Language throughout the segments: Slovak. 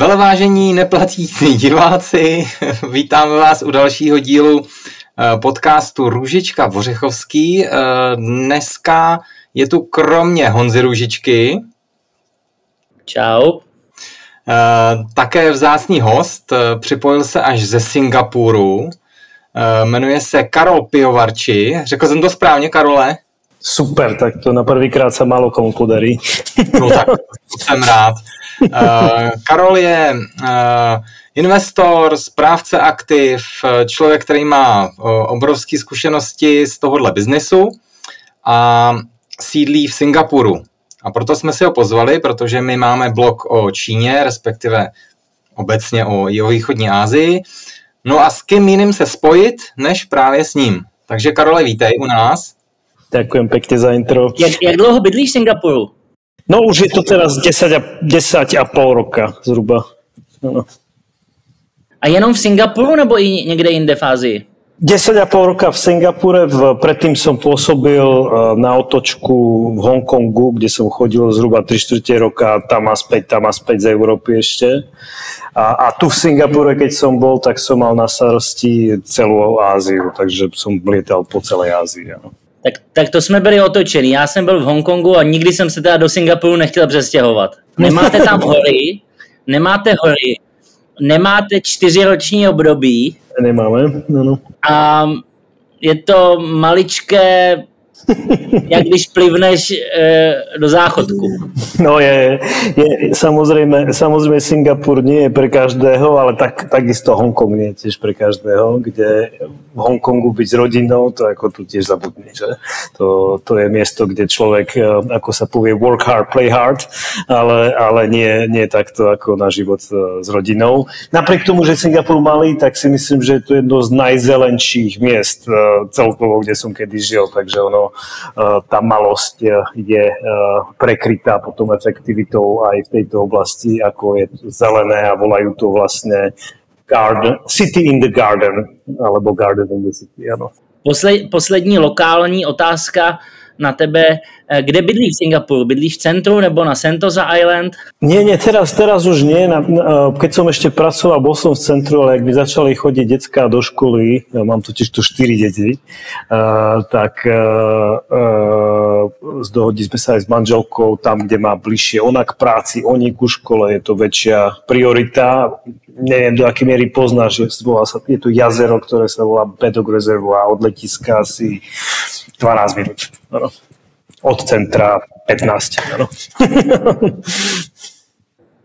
Velevážení neplatící diváci, vítáme vás u dalšího dílu podcastu Růžička Vořechovský. Dneska je tu kromě Honzy Růžičky. Čau. Také vzácný host, připojil se až ze Singapuru. Jmenuje se Karol Pivovarči. Řekl jsem to správně, Karole? Super, tak to na prvýkrát sa málo komu podarí. No tak, to jsem rád. Karol je investor, správce aktiv, člověk, který má obrovské zkušenosti z tohohle biznesu a sídlí v Singapuru. A proto jsme si ho pozvali, protože my máme blog o Číně, respektive obecně o jihovýchodní Asii. No a s kým jiným se spojit, než právě s ním. Takže Karole, vítej u nás. Ďakujem pekne za intro. Jak dlouho bydlíš v Singapuru? No už je to teraz 10,5 roka zhruba. No. A jenom v Singapuru nebo i někde jinde v Ázii? 10,5 roka v Singapure, predtým som pôsobil na otočku v Hongkongu, kde som chodil zhruba 3/4 roka tam a späť z Európy ešte. A tu v Singapure, keď som bol, tak som mal na starosti celú Áziu, takže som lietal po celej Ázii. Ano. Tak to jsme byli otočení. Já jsem byl v Hongkongu a nikdy jsem se teda do Singapuru nechtěl přestěhovat. Nemáte tam hory, nemáte 4roční období. Nemáme, no. A je to maličké, jak když plivneš do záchodku. No samozrejme Singapur nie je pre každého, ale takisto Hongkong nie je tiež pre každého, kde v Hongkongu byť s rodinou, to ako tu tiež zabudni, že? To je miesto, kde človek, ako sa povie, work hard, play hard, ale nie takto ako na život s rodinou. Napriek tomu, že Singapur malý, tak si myslím, že je to jedno z najzelenších miest celkovo, kde som kedy žil, takže tá malosť je prekrytá potom efektivitou aj v tejto oblasti, ako je zelené a volajú to vlastne City in the Garden, alebo Garden in the City, ano. Poslední lokální otázka na tebe. Kde bydlíš v Singapuru? Bydlíš v centru nebo na Sentosa Island? Nie, teraz už nie. Keď som ešte pracoval, bol som v centru, ale ak by začali chodiť decká do školy, ja mám totiž tu 4 deti, tak dohodli sme sa aj s manželkou tam, kde má bližšie ona k práci, oni ku škole, je to väčšia priorita. Neviem, do akej miery poznáš, je tu jazero, ktoré sa volá Bedok Reservoir, od letiska asi 12 minút. Ano. Od centra 15. Ano.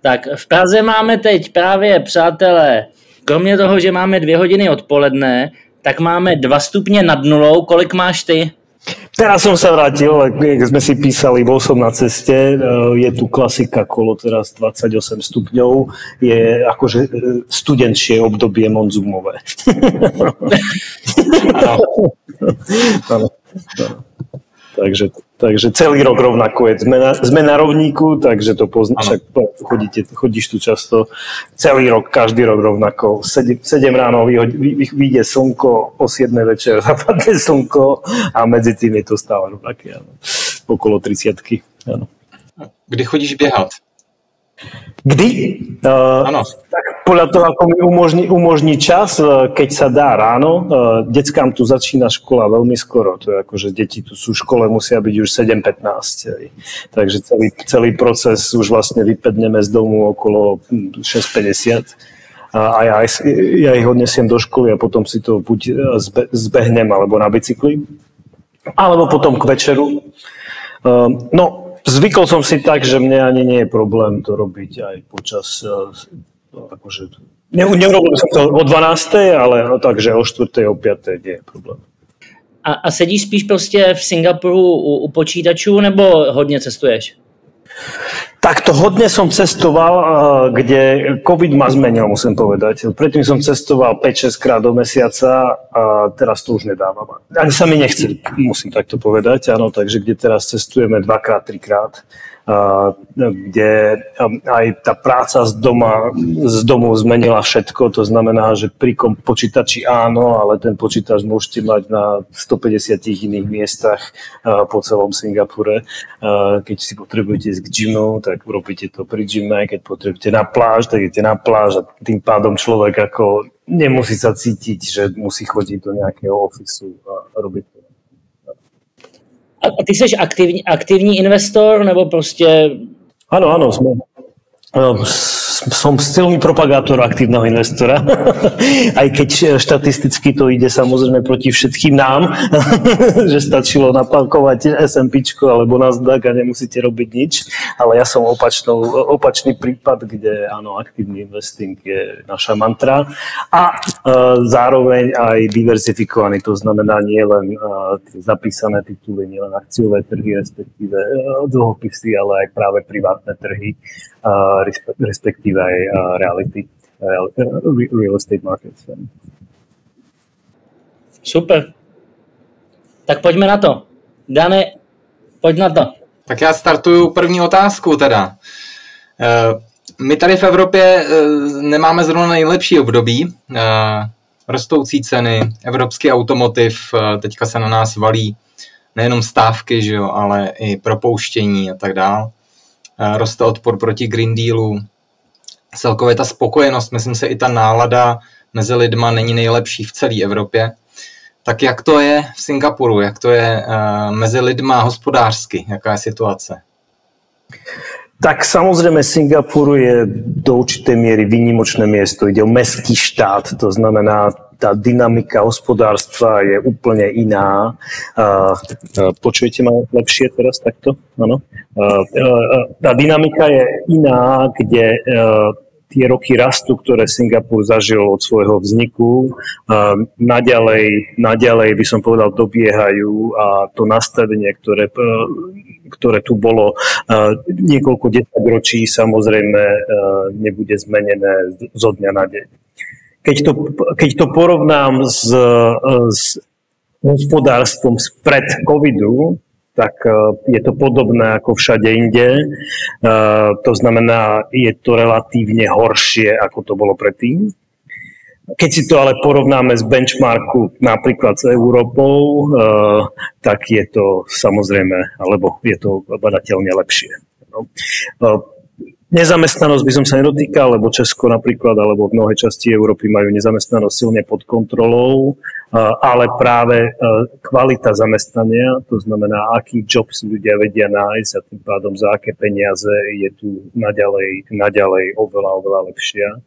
Tak v Praze máme teď právě, přátelé, kromě toho, že máme 2 hodiny odpoledne, tak máme 2 stupně nad nulou. Kolik máš ty? Teraz som sa vrátil, jak sme si písali, bol som na ceste, je tu klasika kolo, teraz 28 stupňov, je akože studenčie obdobie monzumové. Takže celý rok rovnako je. Sme na rovníku, takže to poznáš, chodíš tu často. Celý rok, každý rok rovnako. 7 ráno vyjde slnko, o 7 večer zapadne slnko a medzi tým je to stále rovnaké. Okolo 30-ky. Áno. Kdy chodíš běhat? Kdy? Tak podľa toho, ako mi umožní čas, keď sa dá ráno. Deckám tu začína škola veľmi skoro. To je ako, že deti tu sú v škole, musia byť už 7:15. Takže celý proces už vlastne vypadneme z domu okolo 6:50. A ja ich odnesiem do školy a potom si to buď zbehnem alebo na bicykli, alebo potom k večeru. Zvykol som si tak, že mne ani nie je problém to robiť aj počas, akože, neurobil som to o 12, ale takže o 4, o 5 nie je problém. A sedíš spíš prostě v Singapuru u počítačů nebo hodně cestuješ? Takto hodne som cestoval, kde COVID ma zmenil, musím povedať. Predtým som cestoval 5-6 krát do mesiaca a teraz to už nedávam. Ani sa mi nechce, musím takto povedať, áno, takže kde teraz cestujeme 2-3 krát. kde aj tá práca z domu zmenila všetko. To znamená, že pri počítači áno, ale ten počítač môžete mať na 150 iných miestach po celom Singapure. Keď si potrebujete ísť k gymu, tak robíte to pri gyme. Keď potrebujete na pláž, tak idete na pláž a tým pádom človek ako nemusí sa cítiť, že musí chodiť do nejakého ofisu a robiť to. A ty jsi aktivní investor, nebo prostě... Áno, som silný propagátor aktívneho investora, aj keď štatisticky to ide samozrejme proti všetkým nám, že stačilo napankovať S&Pčko alebo Nasdaq a nemusíte robiť nič, ale ja som opačný prípad, kde áno, aktívny investing je naša mantra a zároveň aj diverzifikovaný, to znamená nie len zapísané tituly, nie len akciové trhy, respektíve dlhopisy, ale aj práve privátne trhy, respektíve aj real estate markets. Super. Tak pojďme na to. Dane, pojď na to. Tak já startuju první otázku teda. My tady v Evropě nemáme zrovna nejlepší období. Rostoucí ceny, evropský automotiv, teďka se na nás valí nejenom stávky, že jo, ale i propouštění a tak dále. Roste odpor proti Green Dealu. Celkově ta spokojenost, myslím si, i ta nálada mezi lidma není nejlepší v celé Evropě. Tak jak to je v Singapuru? Jak to je mezi lidma hospodářsky? Jaká je situace? Tak samozrejme Singapur je do určitej miery výnimočné miesto. Ide o mestský štát, to znamená, tá dynamika hospodárstva je úplne iná. Počujete ma lepšie teraz takto? Áno. Tá dynamika je iná, kde tie roky rastu, ktoré Singapur zažil od svojho vzniku, naďalej by som povedal dobiehajú a to nastavenie, ktoré tu bolo niekoľko desaťročí, samozrejme nebude zmenené zo dňa na deň. Keď to porovnám s hospodárstvom spred covidu, tak je to podobné ako všade inde. To znamená, je to relatívne horšie, ako to bolo predtým. Keď si to ale porovnáme z benchmarku napríklad s Európou, tak je to samozrejme, alebo je to badateľne lepšie. Nezamestnanosť by som sa nedotýkal, lebo Česko napríklad, alebo mnohé časti Európy majú nezamestnanosť silne pod kontrolou, ale práve kvalita zamestnania, to znamená, aký job si ľudia vedia nájsť a tým pádom za aké peniaze je tu naďalej oveľa lepšia.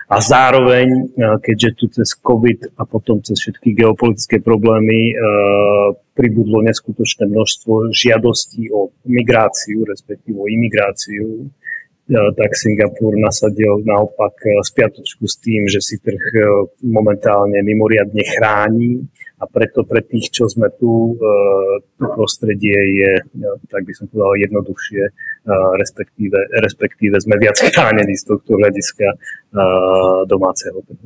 A zároveň, keďže tu cez COVID a potom cez všetky geopolitické problémy pribudlo neskutočné množstvo žiadostí o migráciu, respektíve o imigráciu, tak Singapur nasadil naopak spiatočku s tým, že si trh momentálne mimoriadne chráni a preto pre tých, čo sme tu, to prostredie je, tak by som povedal, jednoduchšie, respektíve sme viac chránení z tohto hľadiska domáceho trhu.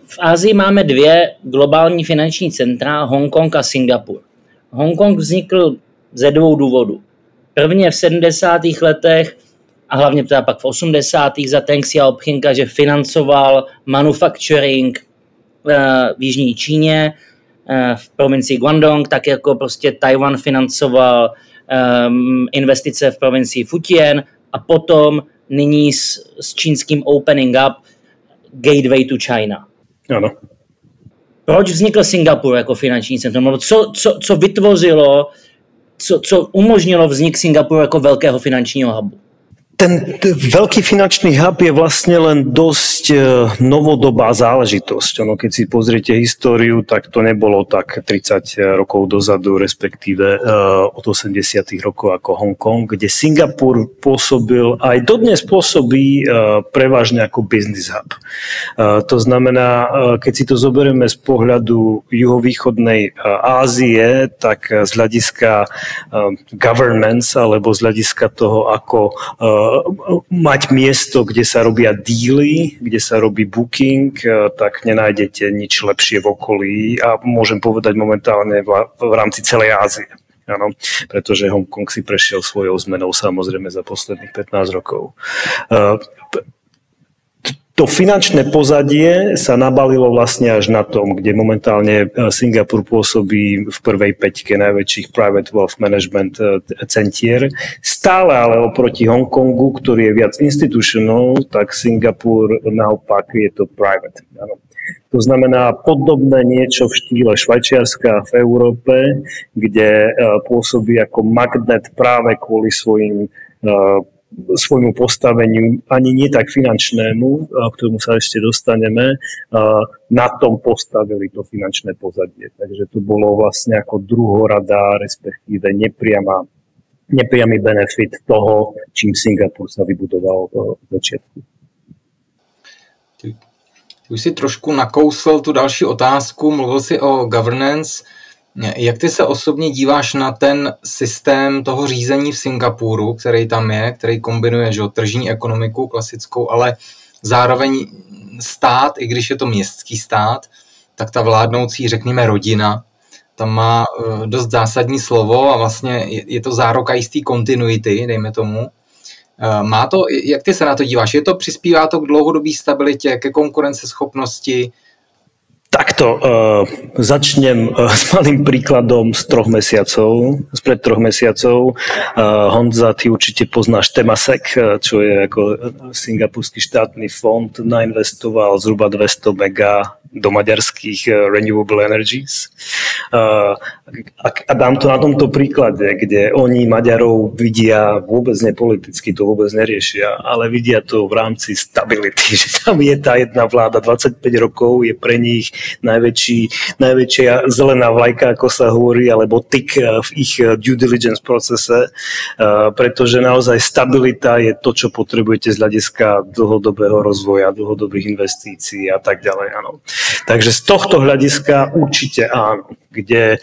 V Asii máme dvě globální finanční centra, Hongkong a Singapur. Hongkong vznikl ze dvou důvodů. Prvně v 70. letech a hlavně teda pak v 80. za Deng Xiaopinga, že financoval manufacturing v jižní Číně, v provincii Guangdong, tak jako prostě Taiwan financoval investice v provincii Fujian a potom nyní s čínským opening up gateway to China. Ano. Proč vznikl Singapur jako finanční centrum? Co vytvořilo, co umožnilo vznik Singapuru jako velkého finančního hubu? Ten veľký finančný hub je vlastne len dosť novodobá záležitosť. Keď si pozriete históriu, tak to nebolo tak 30 rokov dozadu, respektíve od 80 rokov ako Hongkong, kde Singapur pôsobil, aj dodnes pôsobí prevažne ako business hub. To znamená, keď si to zoberieme z pohľadu juhovýchodnej Ázie, tak z hľadiska governance alebo z hľadiska toho, ako mať miesto, kde sa robia díly, kde sa robí booking, tak nenájdete nič lepšie v okolí a môžem povedať momentálne v rámci celej Ázie. Áno, pretože Hongkong si prešiel svojou zmenou samozrejme za posledných 15 rokov. To finančné pozadie sa nabalilo vlastne až na tom, kde momentálne Singapur pôsobí v prvej päťke najväčších private wealth management centier. Stále ale oproti Hongkongu, ktorý je viac institutional, tak Singapur naopak je to private. Áno. To znamená podobné niečo v štýle Švajčiarska v Európe, kde pôsobí ako magnet práve kvôli svojmu postaveniu, ani nie tak finančnému, k ktorému sa ešte dostaneme, na tom postavili to finančné pozadie. Takže to bolo vlastne ako druhoradá, respektíve nepriamy benefit toho, čím Singapur sa vybudoval v začiatku. Už si trošku nakousl tu další otázku, mluvil si o governance. Jak ty se osobně díváš na ten systém toho řízení v Singapuru, který tam je, který kombinuje tržní ekonomiku klasickou, ale zároveň stát, i když je to městský stát, tak ta vládnoucí, řekněme, rodina, tam má dost zásadní slovo a vlastně je to záruka jistý kontinuity, dejme tomu. Má to, jak ty se na to díváš? Přispívá to k dlouhodobé stabilitě, ke konkurenceschopnosti? Takto, začnem s malým príkladom spred 3 mesiacov. Honza, ty určite poznáš Temasek, čo je ako singapurský štátny fond, nainvestoval zhruba 200 mega do maďarských renewable energies. A dám to na tomto príklade, kde oni Maďarov vidia vôbec nepoliticky, to vôbec neriešia, ale vidia to v rámci stability, že tam je tá jedna vláda 25 rokov, je pre nich najväčšia zelená vlajka, ako sa hovorí, alebo tik v ich due diligence procese, pretože naozaj stabilita je to, čo potrebujete z hľadiska dlhodobého rozvoja, dlhodobých investícií a tak ďalej. Áno. Takže z tohto hľadiska určite áno, kde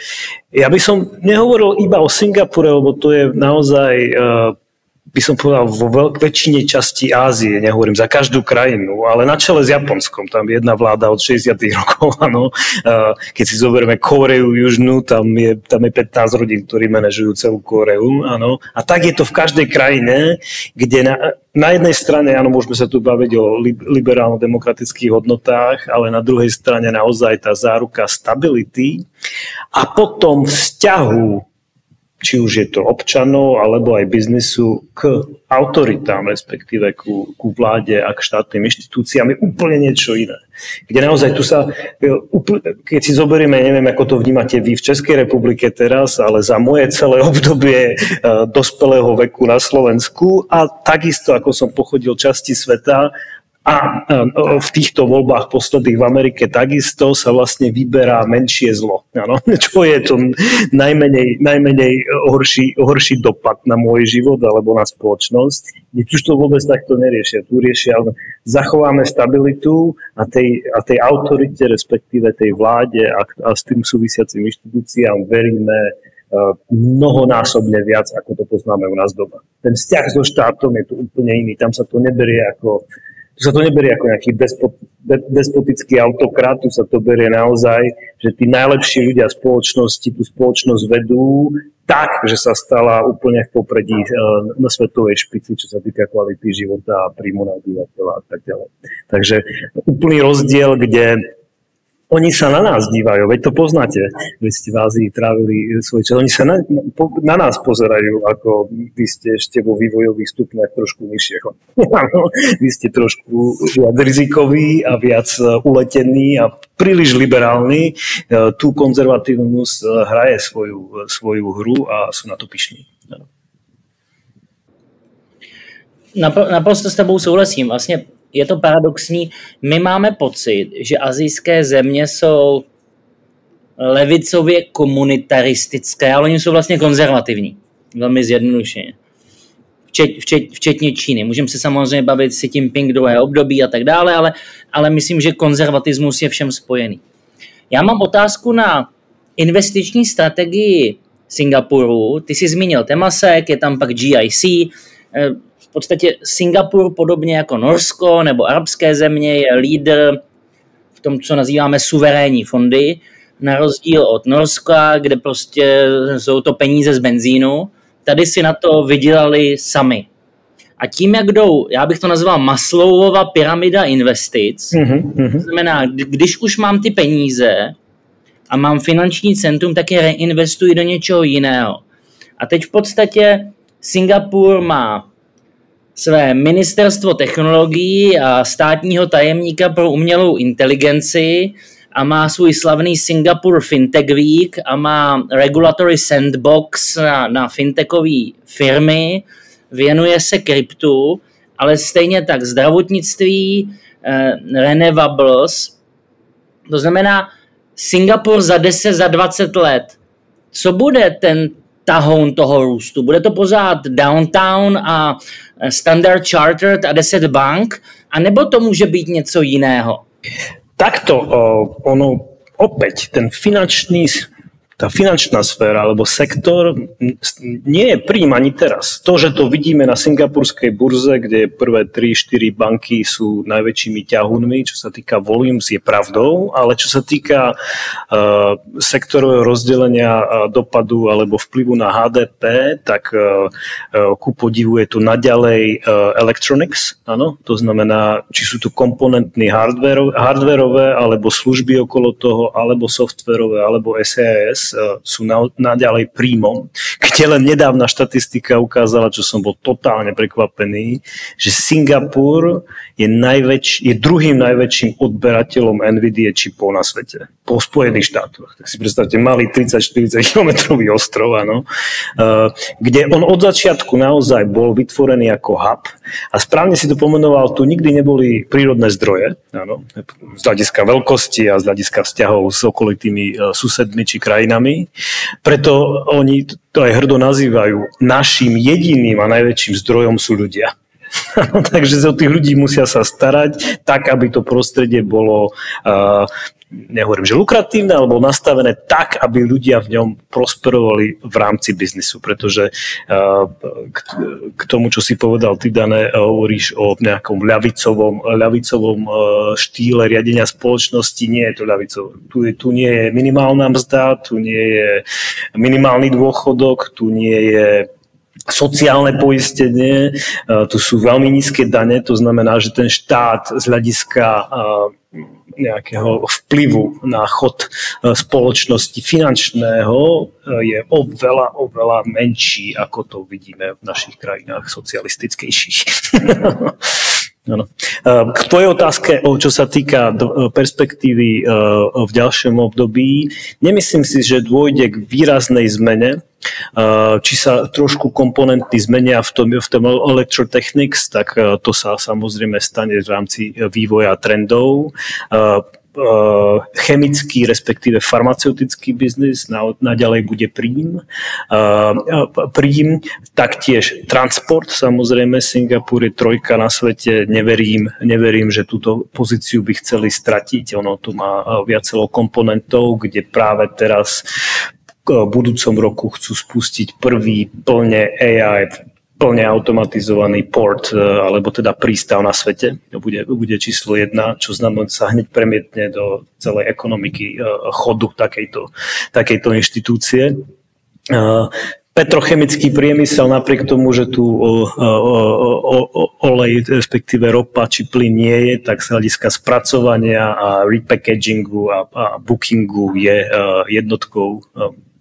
ja by som nehovoril iba o Singapure, lebo to je naozaj, by som povedal, vo väčšine časti Ázie, nehovorím za každú krajinu, ale na čele s Japonskom, tam je jedna vláda od 60. rokov, áno. Keď si zoberieme Kóreu južnú, tam je 15 rodín, ktorí manažujú celú Kóreu, áno. A tak je to v každej krajine, kde na jednej strane, áno, môžeme sa tu baviť o liberálno-demokratických hodnotách, ale na druhej strane naozaj tá záruka stability a potom vzťahu, či už je to občanov, alebo aj biznisu k autoritám, respektíve ku vláde a k štátnym inštitúciám je úplne niečo iné. Kde naozaj tu sa, keď si zoberieme, neviem, ako to vnímate vy v Českej republike teraz, ale za moje celé obdobie dospelého veku na Slovensku a takisto, ako som pochodil časti sveta, a v týchto voľbách posledných v Amerike takisto sa vlastne vyberá menšie zlo. Ano? Čo je to najmenej horší dopad na môj život alebo na spoločnosť. Už to vôbec takto neriešia. Tu riešia, zachováme stabilitu a tej autorite, respektíve tej vláde a s tým súvisiacim inštitúciám veríme mnohonásobne viac, ako to poznáme u nás doma. Ten vzťah so štátom je tu úplne iný. Tam sa to neberie ako nejaký despotický autokrat, tu sa to berie naozaj, že tí najlepší ľudia spoločnosti tú spoločnosť vedú tak, že sa stala úplne v popredí na svetovej špici, čo sa týka kvality života a príjmu na obyvateľa a tak ďalej. Takže úplný rozdiel, kde oni sa na nás dívajú, veď to poznáte, vy ste v Ázii trávili svoj čas, oni sa na nás pozerajú, ako vy ste ešte vo vývojových stupniach trošku nižšie. Vy ste trošku viac rizikoví a viac uletení a príliš liberálni. Tu konzervatívnosť hraje svoju hru a sú na to pyšní. Naprosto s tebou souhlasím. Vlastně je to paradoxní. My máme pocit, že asijské země jsou levicově komunitaristické, ale oni jsou vlastně konzervativní. Velmi zjednodušeně. Včetně Číny. Můžeme se samozřejmě bavit Xi Jinping druhé období a tak dále, ale myslím, že konzervatismus je všem spojený. Já mám otázku na investiční strategii Singapuru. Ty jsi zmínil Temasek, je tam pak GIC. V podstatě Singapur, podobně jako Norsko nebo arabské země, je lídr v tom, co nazýváme suverénní fondy. na rozdíl od Norska, kde prostě jsou to peníze z benzínu, tady si na to vydělali sami. A tím, jak jdou, já bych to nazval Maslowova pyramida investic, to znamená, když už mám ty peníze a mám finanční centrum, tak je reinvestuji do něčeho jiného. A teď v podstatě Singapur má své ministerstvo technologií a státního tajemníka pro umělou inteligenci a má svůj slavný Singapore Fintech Week a má regulatory sandbox na fintechové firmy, věnuje se kryptu, ale stejně tak zdravotnictví, renewables. To znamená, Singapur za 10, za 20 let. Co bude ten tahoun toho růstu? Bude to pořád Downtown a Standard Chartered a 10 bank? A nebo to může být něco jiného? Takto, ono opäť, tá finančná sféra alebo sektor nie je príjm ani teraz. To, že to vidíme na singapurskej burze, kde prvé 3-4 banky sú najväčšími ťahunmi, čo sa týka volumes, je pravdou, ale čo sa týka sektorového rozdelenia dopadu alebo vplyvu na HDP, tak ku podivu je tu naďalej electronics, áno? To znamená, či sú tu komponentní hardwareové alebo služby okolo toho, alebo softwareové, alebo SAS, sú naďalej príjmom. Keď len nedávna štatistika ukázala, čo som bol totálne prekvapený, že Singapur je druhým najväčším odberateľom NVIDIA čipov na svete. Po Spojených štátoch. Tak si predstavte, malý 30-40 kilometrový ostrov, áno, kde on od začiatku naozaj bol vytvorený ako hub a správne si to pomenoval, tu nikdy neboli prírodné zdroje, áno, z hľadiska veľkosti a z hľadiska vzťahov s okolitými susedmi či krajinami. Preto oni to aj hrdo nazývajú, našim jediným a najväčším zdrojom sú ľudia. Takže o tých ľudí musia sa starať tak, aby to prostredie bolo, nehovorím, že lukratívne, alebo nastavené tak, aby ľudia v ňom prosperovali v rámci biznisu. Pretože k tomu, čo si povedal ty, Dane, hovoríš o nejakom ľavicovom štýle riadenia spoločnosti. Nie je to ľavicové. Tu nie je minimálna mzda, tu nie je minimálny dôchodok, tu nie je sociálne poistenie, tu sú veľmi nízke dane, to znamená, že ten štát z hľadiska nejakého vplyvu na chod spoločnosti finančného je oveľa menší, ako to vidíme v našich krajinách socialistickejších. Ano. K tvojej otázke, čo sa týka perspektívy v ďalšom období, nemyslím si, že dôjde k výraznej zmene. Či sa trošku komponenty zmenia v tom Electrotechnics, tak to sa samozrejme stane v rámci vývoja trendov. Chemický, respektíve farmaceutický biznis naďalej bude príjm. Taktiež transport, samozrejme, Singapur je trojka na svete, neverím, že túto pozíciu by chceli stratiť. Ono tu má viacero komponentov, kde práve teraz v budúcom roku chcú spustiť prvý plne AI, plne automatizovaný port, alebo teda prístav na svete. Bude číslo 1, čo znamená, sa hneď premietne do celej ekonomiky chodu takejto inštitúcie. Petrochemický priemysel, napriek tomu, že tu olej, respektíve ropa či plyn nie je, tak z hľadiska spracovania a repackagingu a bookingu je jednotkou,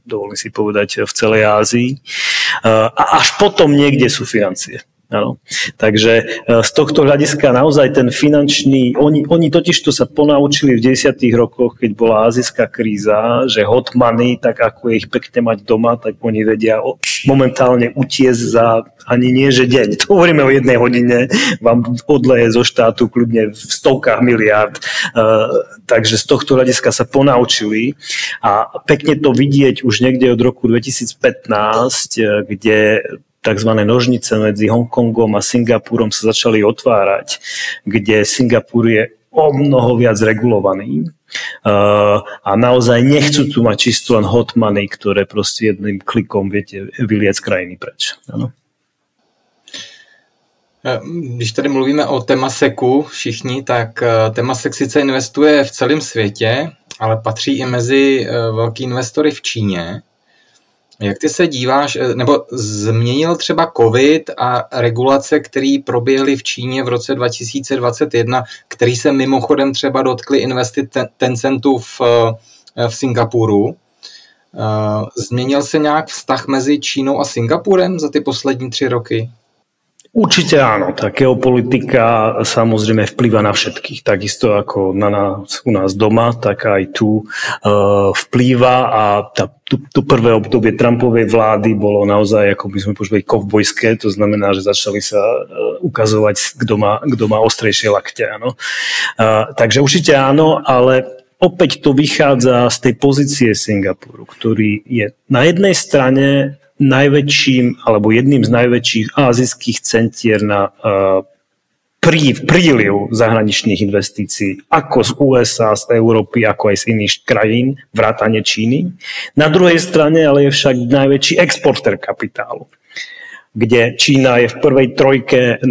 dovolím si povedať, v celej Ázii. A až potom niekde sú financie. Ano. Takže z tohto hľadiska naozaj ten finančný, oni totiž to sa ponaučili v 10. rokoch, keď bola azijská kríza, že hot money, tak ako je ich pekne mať doma, tak oni vedia momentálne utiesť za ani nie, že deň. To hovoríme o 1 hodine, vám odleje zo štátu kľudne v stovkách miliárd. Takže z tohto hľadiska sa ponaučili a pekne to vidieť už niekde od roku 2015, kde takzvané nožnice medzi Hongkongom a Singapurom sa začali otvárať, kde Singapur je o mnoho viac regulovaný a naozaj nechcú tu mať čisto len hot money, ktoré proste jedným klikom viete vyliec krajiny preč. Ano. Když tady mluvíme o Temaseku všichni, tak Temasek sice investuje v celém světě, ale patří i mezi velký investory v Číně. Jak ty se díváš, nebo změnil třeba COVID a regulace, které proběhly v Číně v roce 2021, který se mimochodem třeba dotkly investic Tencentu v Singapuru. Změnil se nějak vztah mezi Čínou a Singapurem za ty poslední 3 roky? Určite áno, tá geopolitika samozrejme vplýva na všetkých, takisto ako na nás, u nás doma, tak aj tu vplýva a to prvé obdobie Trumpovej vlády bolo naozaj, ako by sme počuli, kovbojské, to znamená, že začali sa ukazovať, kto má ostrejšie lakte. Áno. Takže určite áno, ale opäť to vychádza z tej pozície Singapuru, ktorý je na jednej strane najväčším alebo jedným z najväčších ázijských centier na príliv zahraničných investícií ako z USA, z Európy, ako aj z iných krajín, vrátane Číny. Na druhej strane ale je však najväčší exportér kapitálu, kde Čína je v prvej trojke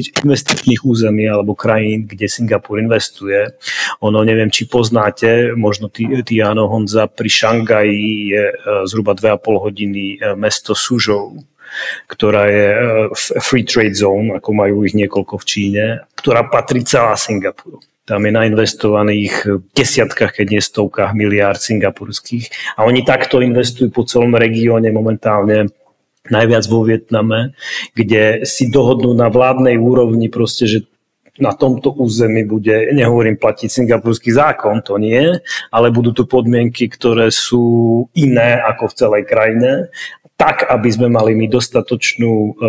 investičných území alebo krajín, kde Singapur investuje. Ono, neviem, či poznáte, možno ty áno, Honza, pri Šangaji je zhruba 2,5 hodiny mesto Suzhou, ktorá je free trade zone, ako majú ich niekoľko v Číne, ktorá patrí celá Singapuru. Tam je nainvestovaných desiatkách, keď nie stovkách miliárd singapurských. A oni takto investujú po celom regióne momentálne najviac vo Vietname, kde si dohodnú na vládnej úrovni proste, že na tomto území bude, nehovorím platiť singapurský zákon, to nie, ale budú to podmienky, ktoré sú iné ako v celej krajine, tak, aby sme mali my dostatočnú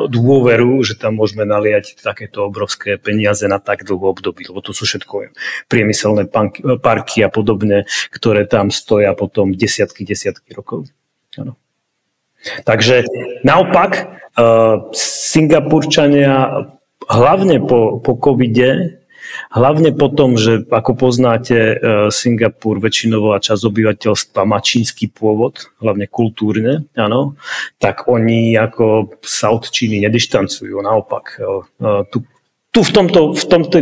dôveru, že tam môžeme naliať takéto obrovské peniaze na tak dlhú období, lebo to sú všetko priemyselné parky a podobne, ktoré tam stoja potom desiatky rokov. Ano. Takže naopak, Singapurčania hlavne po covide, hlavne po tom, že ako poznáte, Singapur, väčšinová časť obyvateľstva má čínsky pôvod, hlavne kultúrne, áno, tak oni ako sa od Číny nedištancujú, naopak. Tu v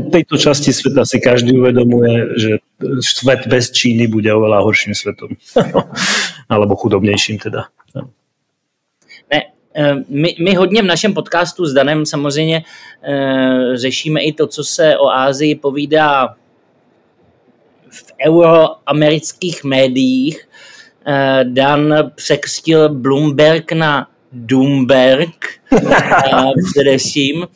tejto časti sveta si každý uvedomuje, že svet bez Číny bude oveľa horším svetom. Alebo chudobnějším teda. Ne, my hodně v našem podcastu s Danem samozřejmě řešíme i to, co se o Asii povídá v euroamerických médiích. Dan překřtil Bloomberg na Doomberg především.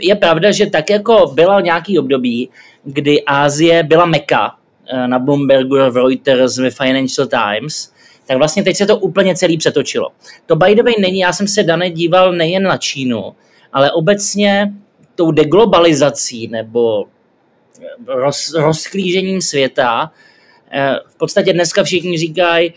Je pravda, že tak jako bylo nějaký období, kdy Asie byla meka na Bloombergu, v Reuters, ve Financial Times, tak vlastně teď se to úplně celý přetočilo. To by the way není, já jsem se, Dane, díval nejen na Čínu, ale obecně tou deglobalizací nebo rozklížením světa. V podstatě dneska všichni říkají,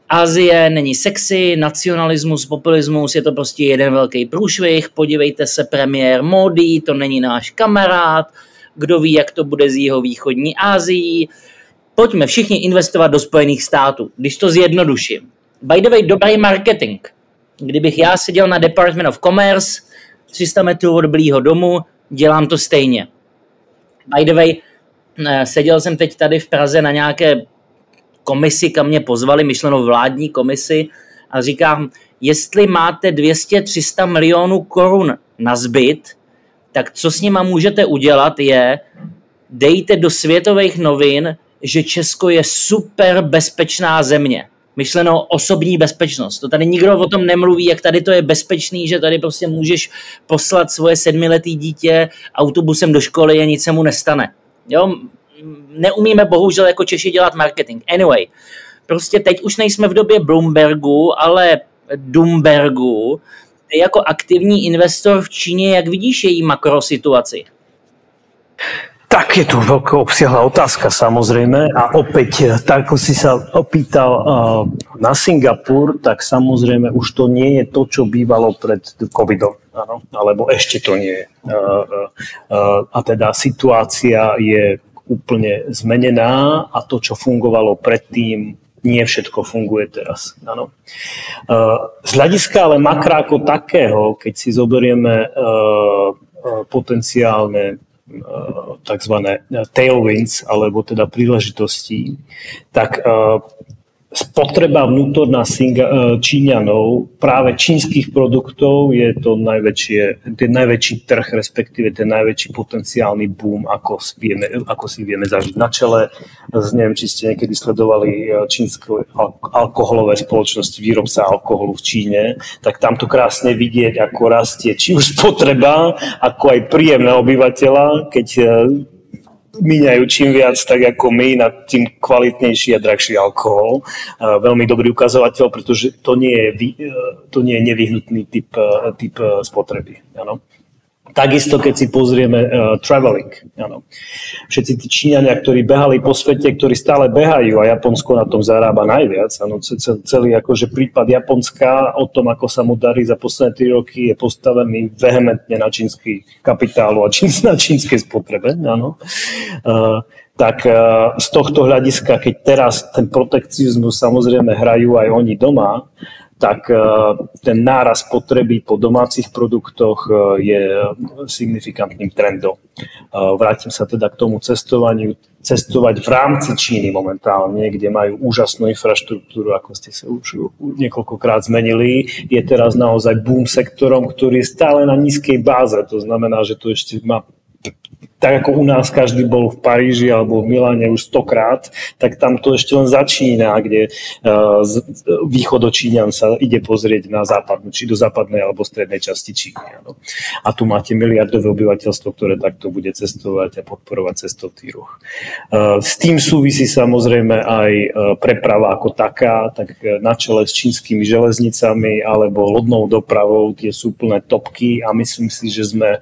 Asie není sexy, nacionalismus, populismus, je to prostě jeden velký průšvih, podívejte se, premiér Modi, to není náš kamarád, kdo ví, jak to bude z jihovýchodní Asií. Pojďme všichni investovat do Spojených států, když to zjednoduším. By the way, dobrý marketing. Kdybych já seděl na Department of Commerce, 300 metrů od Bílého domu, dělám to stejně. By the way, seděl jsem teď tady v Praze na nějaké komisi, kam mě pozvali, myšleno vládní komisi, a říkám, jestli máte 200-300 milionů korun na zbyt, tak co s nima můžete udělat je, dejte do světových novin, že Česko je super bezpečná země. Myšleno osobní bezpečnost. To tady nikdo o tom nemluví, jak tady to je bezpečný, že tady prostě můžeš poslat svoje 7letý dítě autobusem do školy a nic se mu nestane. Jo? Neumíme bohužel jako Češi dělat marketing. Anyway, prostě teď už nejsme v době Bloombergu, ale Doombergu. Ty jako aktivní investor v Číně, jak vidíš její makrosituaci? Tak je tu veľká obsiahla otázka samozrejme a opäť, tak ako si sa opýtal na Singapur, tak samozrejme už to nie je to, čo bývalo pred covidom, áno? Alebo ešte to nie je. A teda situácia je úplne zmenená a to, čo fungovalo predtým, nie všetko funguje teraz. Áno. Z hľadiska ale makra ako takého, keď si zoberieme potenciálne takzvané tailwinds, alebo teda príležitosti, tak spotreba vnútorná Číňanov, práve čínskych produktov je to ten najväčší trh, respektíve ten najväčší potenciálny boom, ako si vieme zažiť. Na čele, neviem, či ste niekedy sledovali čínske alkoholové spoločnosti, výrobca alkoholu v Číne, tak tam to krásne vidieť, ako rastie či už spotreba, ako aj príjem na obyvateľa, keď míňajú čím viac, tak ako my, na tým kvalitnejší a drahší alkohol. Veľmi dobrý ukazovateľ, pretože to nie je nevyhnutný typ spotreby. Ano. Takisto, keď si pozrieme traveling. Ano. Všetci tí Číňania, ktorí behali po svete, ktorí stále behajú a Japonsko na tom zarába najviac. Ano. Celý akože prípad Japonska o tom, ako sa mu darí za posledné 3 roky, je postavený vehementne na čínsky kapitálu a na čínskej spotrebe. Ano. Tak z tohto hľadiska, keď teraz ten protekcionizmus samozrejme hrajú aj oni doma, tak ten nárast potreby po domácich produktoch je signifikantným trendom. Vrátim sa teda k tomu cestovaniu. Cestovať v rámci Číny momentálne, kde majú úžasnú infraštruktúru, ako ste sa už niekoľkokrát zmenili, je teraz naozaj boom sektorom, ktorý je stále na nízkej báze. To znamená, že to ešte má, tak ako u nás každý bol v Paríži alebo v Miláne už 100-krát, tak tam to ešte len začína, kde východočíňan sa ide pozrieť na západnú, či do západnej alebo strednej časti Číny. Ano. A tu máte miliardové obyvateľstvo, ktoré takto bude cestovať a podporovať cestovný ruch. S tým súvisí samozrejme aj preprava ako taká, tak na čele s čínskymi železnicami alebo lodnou dopravou, tie sú plné topky a myslím si, že sme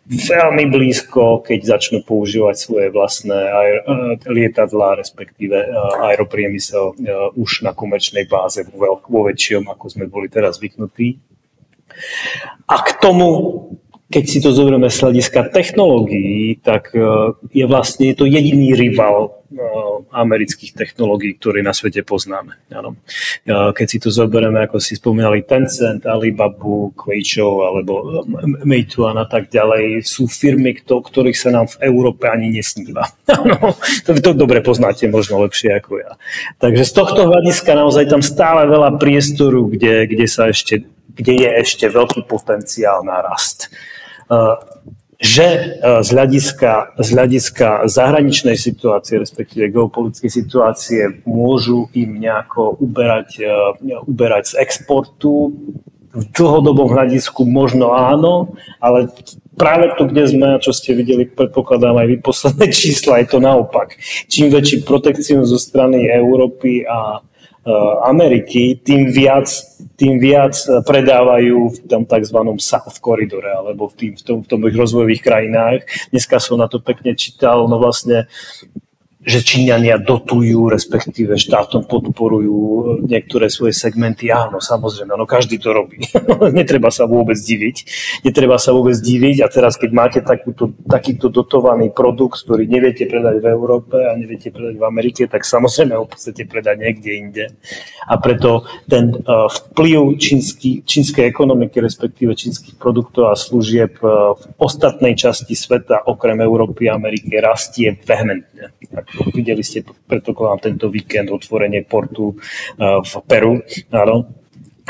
veľmi blízko, keď začnú používať svoje vlastné lietadlá, respektíve aeropriemysel už na komerčnej báze vo väčšom, ako sme boli teraz zvyknutí. A k tomu, keď si to zoberieme z hľadiska technológií, tak je to jediný rival amerických technológií, ktoré na svete poznáme. Ano. Keď si to zoberieme, ako si spomínali, Tencent, Alibabu, Kuaishou alebo Meituan a tak ďalej, sú firmy, ktorých sa nám v Európe ani nesníva. Ano. To dobre poznáte, možno lepšie ako ja. Takže z tohto hľadiska naozaj tam stále veľa priestoru, kde je ešte veľký potenciál na rast. Že z hľadiska zahraničnej situácie, respektíve geopolitickej situácie, môžu im nejako uberať z exportu. V dlhodobom hľadisku možno áno, ale práve tu, kde sme, čo ste videli, predpokladám aj vy posledné čísla, je to naopak. Čím väčší protekcion zo strany Európy a Ameriky, tým viac predávajú v tom tzv. South koridore, alebo v tom rozvojových krajinách. Dneska som na to pekne čítal, no vlastne, že Číňania dotujú, respektíve štátom podporujú niektoré svoje segmenty. Áno, samozrejme, no každý to robí. Netreba sa vôbec diviť. A teraz, keď máte takýto dotovaný produkt, ktorý neviete predať v Európe a neviete predať v Amerike, tak samozrejme ho chcete predať niekde inde. A preto ten vplyv čínskej ekonomiky, respektíve čínskych produktov a služieb v ostatnej časti sveta, okrem Európy a Ameriky, rastie vehementne. Videli ste, predpokladám, tento víkend otvorenie portu v Peru. Áno.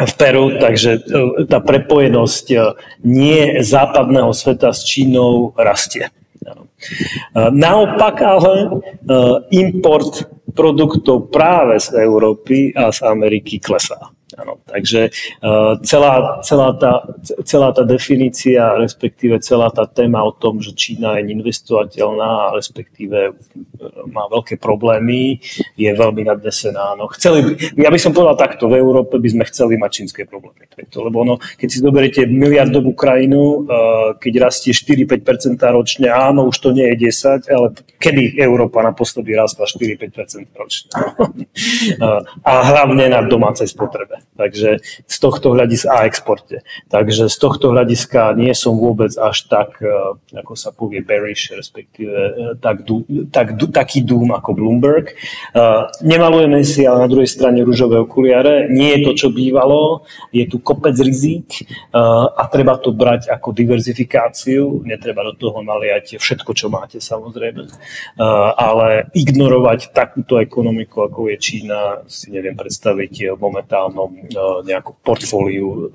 V Peru, takže tá prepojenosť nie západného sveta s Čínou rastie. Áno. Naopak ale import produktov práve z Európy a z Ameriky klesá. Áno, takže celá tá definícia, respektíve celá tá téma o tom, že Čína je investovateľná, respektíve má veľké problémy, je veľmi nadnesená. No, ja by som povedal takto, v Európe by sme chceli mať čínske problémy. Lebo keď si zoberiete miliardovú krajinu, keď rastie 4-5% ročne, áno, už to nie je 10, ale kedy Európa naposledy rastla 4-5% ročne? A hlavne na domácej spotrebe. Takže z tohto hľadiska a exporte. Takže z tohto hľadiska nie som vôbec až tak, ako sa povie bearish, respektíve taký doom ako Bloomberg. Nemalujeme si ale na druhej strane ružové okuliare. Nie je to, čo bývalo. Je tu kopec rizík a treba to brať ako diverzifikáciu, netreba do toho naliať všetko, čo máte samozrejme, ale ignorovať takúto ekonomiku, ako je Čína, si neviem predstaviť v momentálnom nejakom portfóliu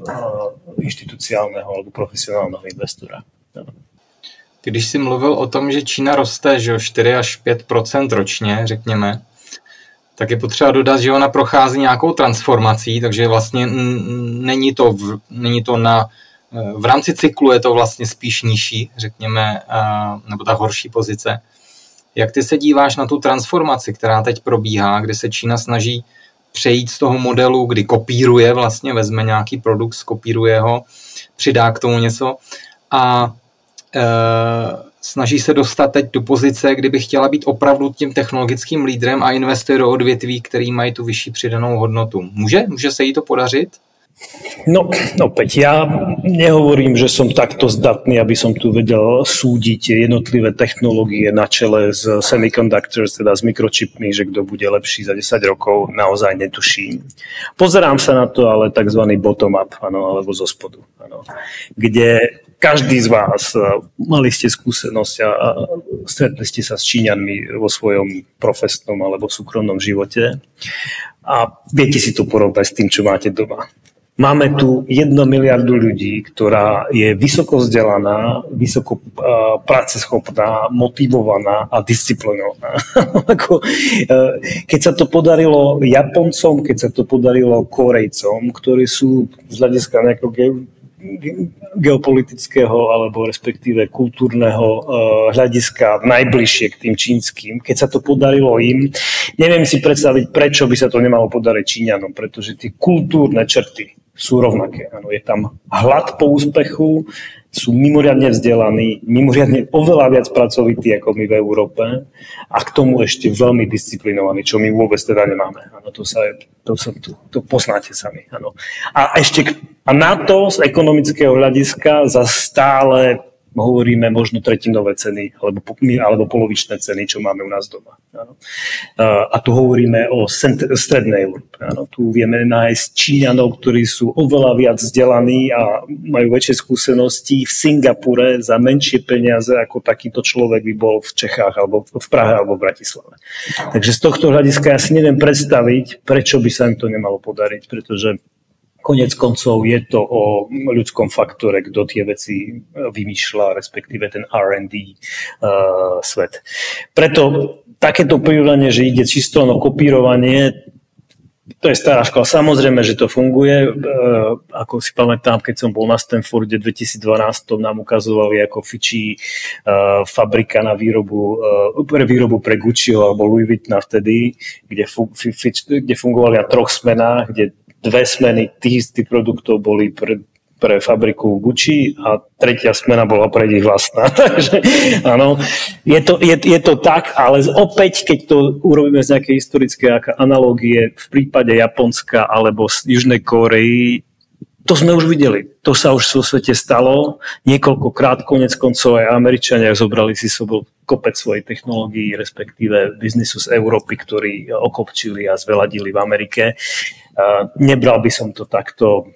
inštitucionálneho alebo profesionálneho investora. Když jsi mluvil o tom, že Čína roste, že 4 až 5% ročně, řekněme, tak je potřeba dodat, že ona prochází nějakou transformací, takže vlastně není to v rámci cyklu je to vlastně spíš nižší, řekněme, nebo ta horší pozice. Jak ty se díváš na tu transformaci, která teď probíhá, kdy se Čína snaží přejít z toho modelu, kdy kopíruje vlastně, vezme nějaký produkt, skopíruje ho, přidá k tomu něco a snaží se dostat teď do pozice, kdyby chtěla být opravdu tím technologickým lídrem a investuje do odvětví, který mají tu vyšší přidanou hodnotu. Může se jí to podařit? No, opäť, ja nehovorím, že som takto zdatný, aby som tu vedel súdiť jednotlivé technológie na čele s semiconductors, teda s mikročipmi, že kto bude lepší za 10 rokov, naozaj netuším. Pozerám sa na to, ale tzv. Bottom-up, alebo zo spodu, kde každý z vás, mali ste skúsenosť a stretli ste sa s Číňanmi vo svojom profesnom alebo súkromnom živote a viete si to porovnať s tým, čo máte doma. Máme tu 1 miliardu ľudí, ktorá je vysoko vzdelaná, vysoko práceschopná, motivovaná a disciplinovaná. Keď sa to podarilo Japoncom, keď sa to podarilo Korejcom, ktorí sú z hľadiska nejakého geopolitického alebo respektíve kultúrneho hľadiska najbližšie k tým čínskym. Keď sa to podarilo im, neviem si predstaviť, prečo by sa to nemalo podariť Číňanom, pretože tie kultúrne črty sú rovnaké. Áno, je tam hlad po úspechu, sú mimoriadne vzdelaní, mimoriadne oveľa viac pracovití ako my v Európe a k tomu ešte veľmi disciplinovaní, čo my vôbec teda nemáme. Áno, to poznáte sami. Áno. A na to z ekonomického hľadiska za stále hovoríme možno tretinové ceny alebo polovičné ceny, čo máme u nás doma. Áno. A tu hovoríme o strednej Európe. Tu vieme nájsť Číňanov, ktorí sú oveľa viac vzdelaní a majú väčšie skúsenosti v Singapure za menšie peniaze, ako takýto človek by bol v Čechách, alebo v Prahe, alebo v Bratislave. Takže z tohto hľadiska ja si neviem predstaviť, prečo by sa im to nemalo podariť, pretože konec koncov je to o ľudskom faktore, kto tie veci vymýšľa, respektíve ten R&D svet. Preto takéto prirovnanie, že ide čisto o kopírovanie, to je stará škola. Samozrejme, že to funguje. Ako si pamätám, keď som bol na Stanforde v 2012, nám ukazovali, ako fičí fabrika na výrobu pre Gucciho alebo Louis Vuittona vtedy, kde fungovali na 3 smenách, kde 2 smeny tých istých produktov boli pre fabriku Gucci a 3. smena bola pre ich vlastná. Takže áno, je to tak, ale opäť, keď to urobíme z nejakej historické analógie v prípade Japonska alebo z Južnej Kórey, to sme už videli. To sa už vo svete stalo niekoľkokrát, konec koncov aj Američania zobrali si sobou kopec svojej technológií, respektíve biznisu z Európy, ktorí okopčili a zveladili v Amerike. Nebral by som to takto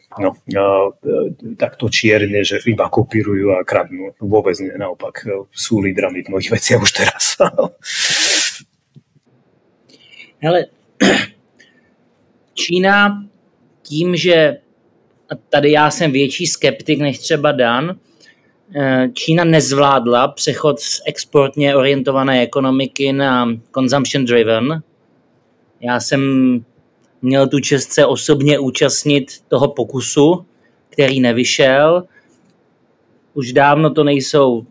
čierne, že iba kopírujú a kradnú. Vôbec nie, naopak sú lídrami v mnohých veciach už teraz. Hele, Čína tím, že tady já jsem větší skeptik než třeba Dan, Čína nezvládla přechod z exportně orientované ekonomiky na consumption driven. Já jsem měl tu čest se osobně účastnit toho pokusu, který nevyšel. Už dávno to nejsou,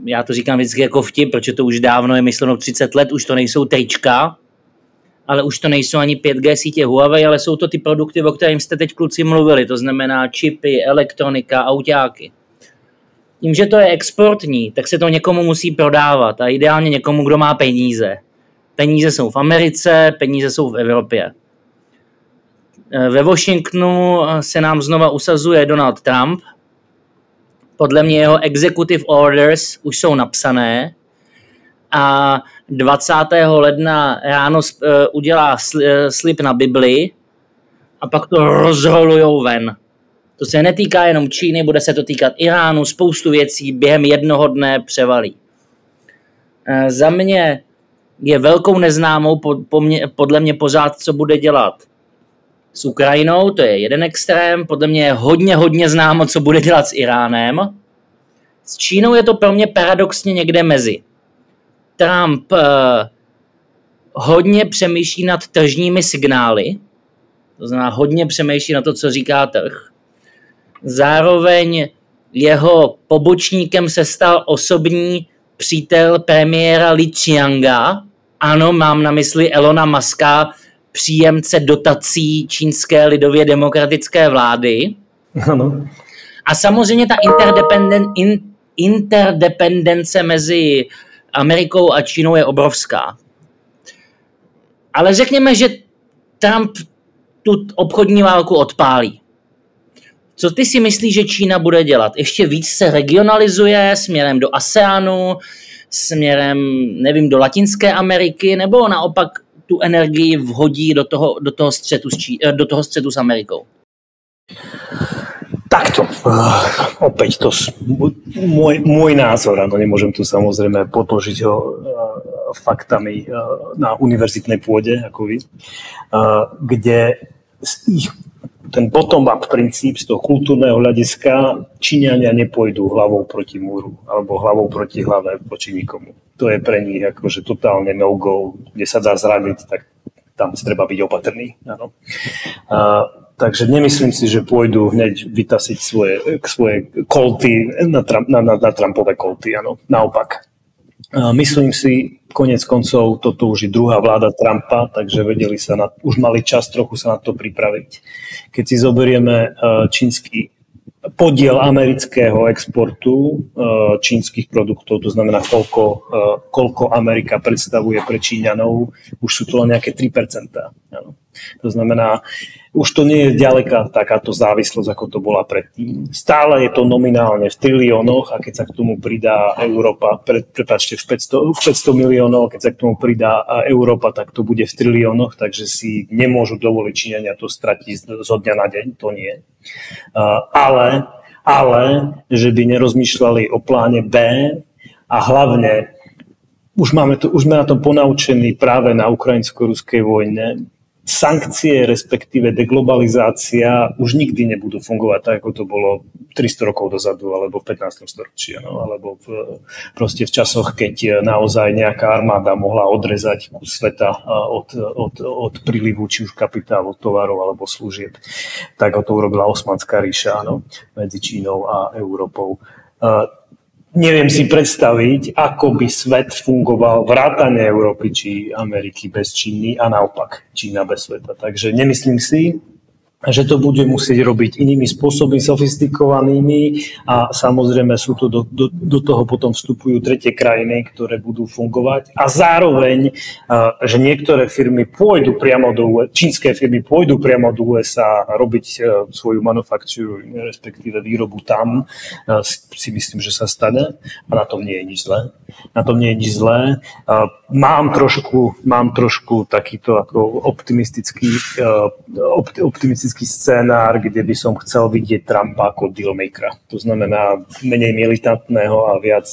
já to říkám vždycky jako vtip, protože to už dávno je myšleno 30 let, už to nejsou trička, ale už to nejsou ani 5G sítě Huawei, ale jsou to ty produkty, o kterých jste teď kluci mluvili, to znamená čipy, elektronika, autáky. Tím, že to je exportní, tak se to někomu musí prodávat a ideálně někomu, kdo má peníze. Peníze jsou v Americe, peníze jsou v Evropě. Ve Washingtonu se nám znova usazuje Donald Trump. Podle mě jeho executive orders už jsou napsané a 20. ledna ráno udělá slib na Bibli a pak to rozrolujou ven. To se netýká jenom Číny, bude se to týkat Iránu, spoustu věcí během jednoho dne převalí. Za mě je velkou neznámou podle mě pořád, co bude dělat s Ukrajinou, to je jeden extrém, podle mě je hodně známo, co bude dělat s Iránem. S Čínou je to pro mě paradoxně někde mezi. Trump hodně přemýšlí nad tržními signály, to znamená hodně přemýšlí na to, co říká trh. Zároveň jeho pobočníkem se stal osobní přítel premiéra Li Qianga. Ano, mám na mysli Elona Muska, příjemce dotací čínské lidově demokratické vlády. Ano. A samozřejmě ta interdependence mezi Amerikou a Čínou je obrovská. Ale řekněme, že Trump tu obchodní válku odpálí. Co ty si myslíš, že Čína bude dělat? Ještě víc se regionalizuje směrem do ASEANu, směrem, nevím, do Latinské Ameriky, nebo naopak tu energii vhodí do toho střetu s Amerikou? Takto. Opäť to môj názor, áno, nemôžem tu samozrejme podložiť ho faktami na univerzitnej pôde, ako vy, kde ten bottom-up princíp z toho kultúrneho hľadiska Číňania nepôjdu hlavou proti múru alebo hlavou proti hlave proti nikomu. To je pre nich akože totálne no-go, kde sa dá zradiť, tak tam treba byť opatrný. Áno. Takže nemyslím si, že pôjdu hneď vytasiť svoje kolty na Trumpové kolty. Áno. Naopak. Myslím si, konec koncov, toto už je druhá vláda Trumpa, takže už mali čas trochu sa na to pripraviť. Keď si zoberieme čínsky podiel amerického exportu čínskych produktov, to znamená, koľko Amerika predstavuje pre Číňanov, už sú to len nejaké 3%. Áno. To znamená, už to nie je ďaleká takáto závislosť, ako to bola predtým. Stále je to nominálne v triliónoch a keď sa k tomu pridá Európa, prepáčte, v 500 miliónov, keď sa k tomu pridá Európa, tak to bude v triliónoch, takže si nemôžu dovoliť Číňania to stratiť zo dňa na deň, to nie. Ale že by nerozmýšľali o pláne B a hlavne už sme na tom ponaučení práve na ukrajinsko-ruskej vojne. Sankcie, respektíve deglobalizácia už nikdy nebudú fungovať tak, ako to bolo 300 rokov dozadu, alebo v 15. storočí, alebo proste v časoch, keď naozaj nejaká armáda mohla odrezať kus sveta od prílivu, či už kapitálu, tovarov alebo služieb. Tak to urobila Osmanská ríša, medzi Čínou a Európou. Neviem si predstaviť, ako by svet fungoval vrátane Európy či Ameriky bez Číny a naopak Čína bez sveta. Takže nemyslím si, že to bude musieť robiť inými spôsobmi, sofistikovanými a samozrejme sú to do toho potom vstupujú tretie krajiny, ktoré budú fungovať a zároveň, že niektoré firmy pôjdu priamo čínske firmy pôjdu priamo do USA robiť svoju manufacture, respektíve výrobu tam, si myslím, že sa stane a na tom nie je nič zlé. Mám trošku takýto ako optimistický scénár, kde by som chcel vidieť Trumpa ako dealmakera. To znamená menej militantného a viac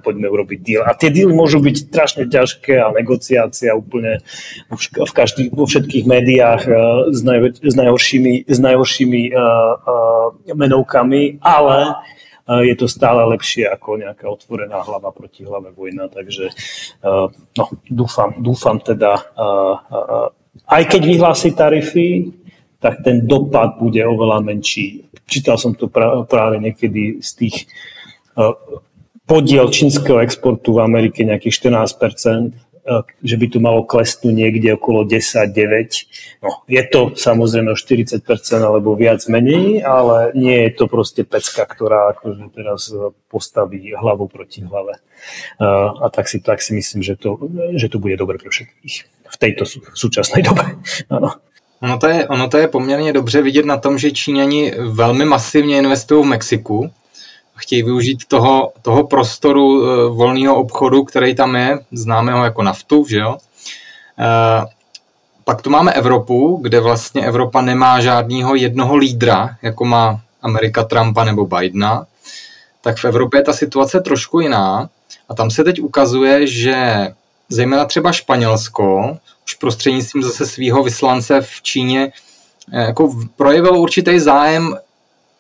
poďme urobiť deal. A tie deally môžu byť strašne ťažké a negociácia úplne vo všetkých médiách s najhoršími menovkami, ale je to stále lepšie ako nejaká otvorená hlava proti hlave vojna. Takže dúfam teda, aj keď vyhlási tarify, tak ten dopad bude oveľa menší. Čítal som to práve niekedy z tých podiel čínskeho exportu v Amerike nejakých 14%, že by tu malo klesnúť niekde okolo 10-9. No, je to samozrejme o 40% alebo viac menej, ale nie je to proste pecka, ktorá akože teraz postaví hlavu proti hlave. A tak si myslím, že to bude dobre pre všetkých v tejto súčasnej dobe. Áno. Ono to je poměrně dobře vidět na tom, že Číňani velmi masivně investují v Mexiku. Chtějí využít toho prostoru volného obchodu, který tam je, známe ho jako naftu, že jo. Pak tu máme Evropu, kde vlastně Evropa nemá žádného jednoho lídra, jako má Amerika Trumpa nebo Bidena, tak v Evropě je ta situace trošku jiná. A tam se teď ukazuje, že zejména třeba Španělsko už prostřednictvím zase svého vyslance v Číně jako projevilo určitý zájem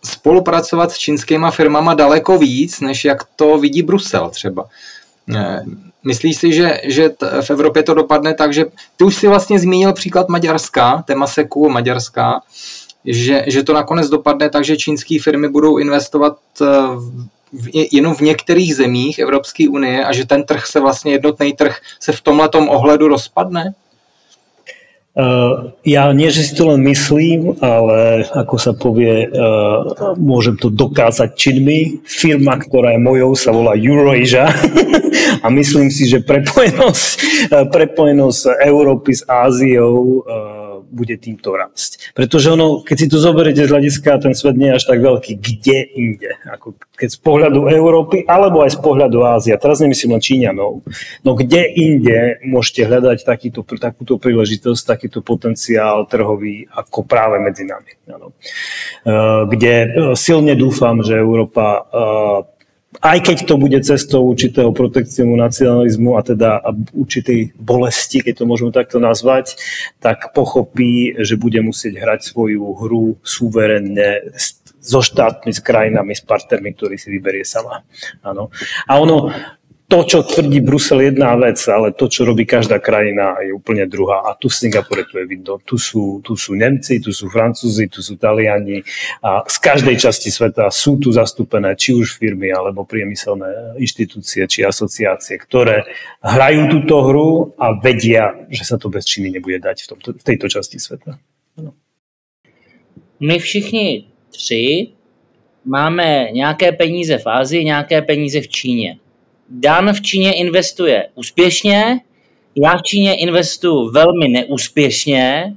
spolupracovat s čínskýma firmama daleko víc, než jak to vidí Brusel třeba. Myslíš si, že v Evropě to dopadne tak, že ty už si vlastně zmínil příklad Maďarska, Temaseku Maďarska, že to nakonec dopadne tak, že čínské firmy budou investovat jenom v některých zemích Evropské unie a že ten trh se vlastně, jednotný trh se v tomhletom ohledu rozpadne? Ja nie, že si to len myslím, ale ako sa povie, môžem to dokázať činmi. Firma, ktorá je mojou, sa volá Eurasia a myslím si, že prepojenosť Európy s Áziou bude týmto rásť. Pretože ono, keď si to zoberiete z hľadiska, ten svet nie je až tak veľký, kde inde. Ako keď z pohľadu Európy, alebo aj z pohľadu Ázie. Teraz nemyslím len Číňanov. No kde inde môžete hľadať takúto príležitosť, takýto potenciál trhový, ako práve medzi nami. Ano. Kde silne dúfam, že Európa aj keď to bude cestou určitého protekcionu nacionalizmu a teda určitej bolesti, keď to môžeme takto nazvať, tak pochopí, že bude musieť hrať svoju hru suverenne so štátmi, s krajinami, s partnermi, ktorý si vyberie sama. Áno. A ono, to, čo tvrdí Brusel, jedna vec, ale to, čo robí každá krajina, je úplne druhá. A tu v Singapure to je vidno. Tu sú Nemci, tu sú Francúzi, tu sú Taliani a z každej časti sveta sú tu zastúpené či už firmy, alebo priemyselné inštitúcie, či asociácie, ktoré hrajú túto hru a vedia, že sa to bez Číny nebude dať v tejto časti sveta. No. My všichni tři máme nějaké peníze v Asii, nějaké peníze v Číně. Dan v Číně investuje úspěšně, já v Číně investuju velmi neúspěšně.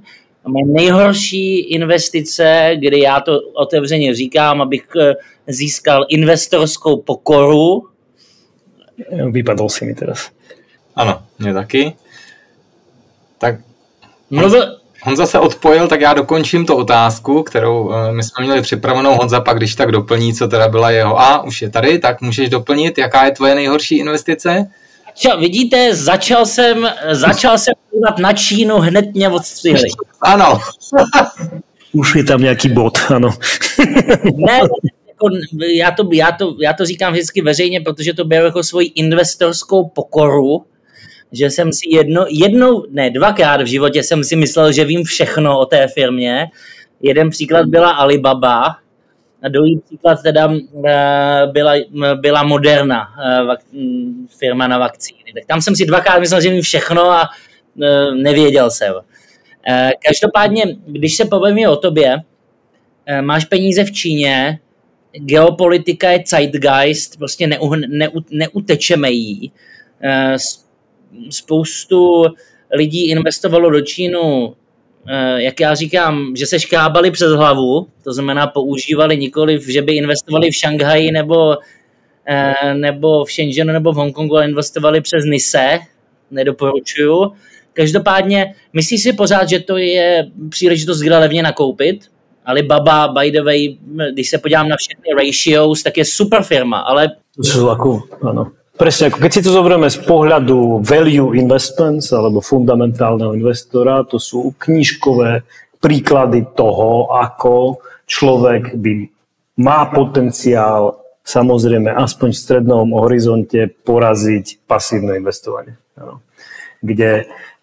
Moje nejhorší investice, kdy já to otevřeně říkám, abych získal investorskou pokoru. Vypadol si mi teraz. Ano, mě taky. Tak Honza se odpojil, tak já dokončím tu otázku, kterou my jsme měli připravenou. Honza pak, když tak doplní, co teda byla jeho. A už je tady, tak můžeš doplnit, jaká je tvoje nejhorší investice? Vidíte, začal jsem dívat na Čínu, hned mě odstřihli. Ano. Už je tam nějaký bod, ano. Ne, já to říkám vždycky veřejně, protože to beru jako svoji investorskou pokoru, že jsem si dvakrát v životě jsem si myslel, že vím všechno o té firmě. Jeden příklad byla Alibaba a druhý příklad teda byla Moderna, firma na vakcíny. Tak tam jsem si dvakrát myslel, že vím všechno a nevěděl jsem. Každopádně, když se povíme o tobě, máš peníze v Číně, geopolitika je zeitgeist, prostě neutečeme jí. Spoustu lidí investovalo do Čínu, jak já říkám, že se škrábali přes hlavu, to znamená používali nikoliv, že by investovali v Šanghaji nebo v Shenzhenu nebo v Hongkongu, ale investovali přes NISE, nedoporučuju. Každopádně, myslíš si pořád, že to je příležitost, kde levně nakoupit? Alibaba, by the way, když se podívám na všechny ratios, tak je super firma, ale... To sú áno. Presne, ako keď si to zoberieme z pohľadu value investments alebo fundamentálneho investora, to sú knižkové príklady toho, ako človek má potenciál, samozrejme, aspoň v strednom horizonte poraziť pasívne investovanie. Ano.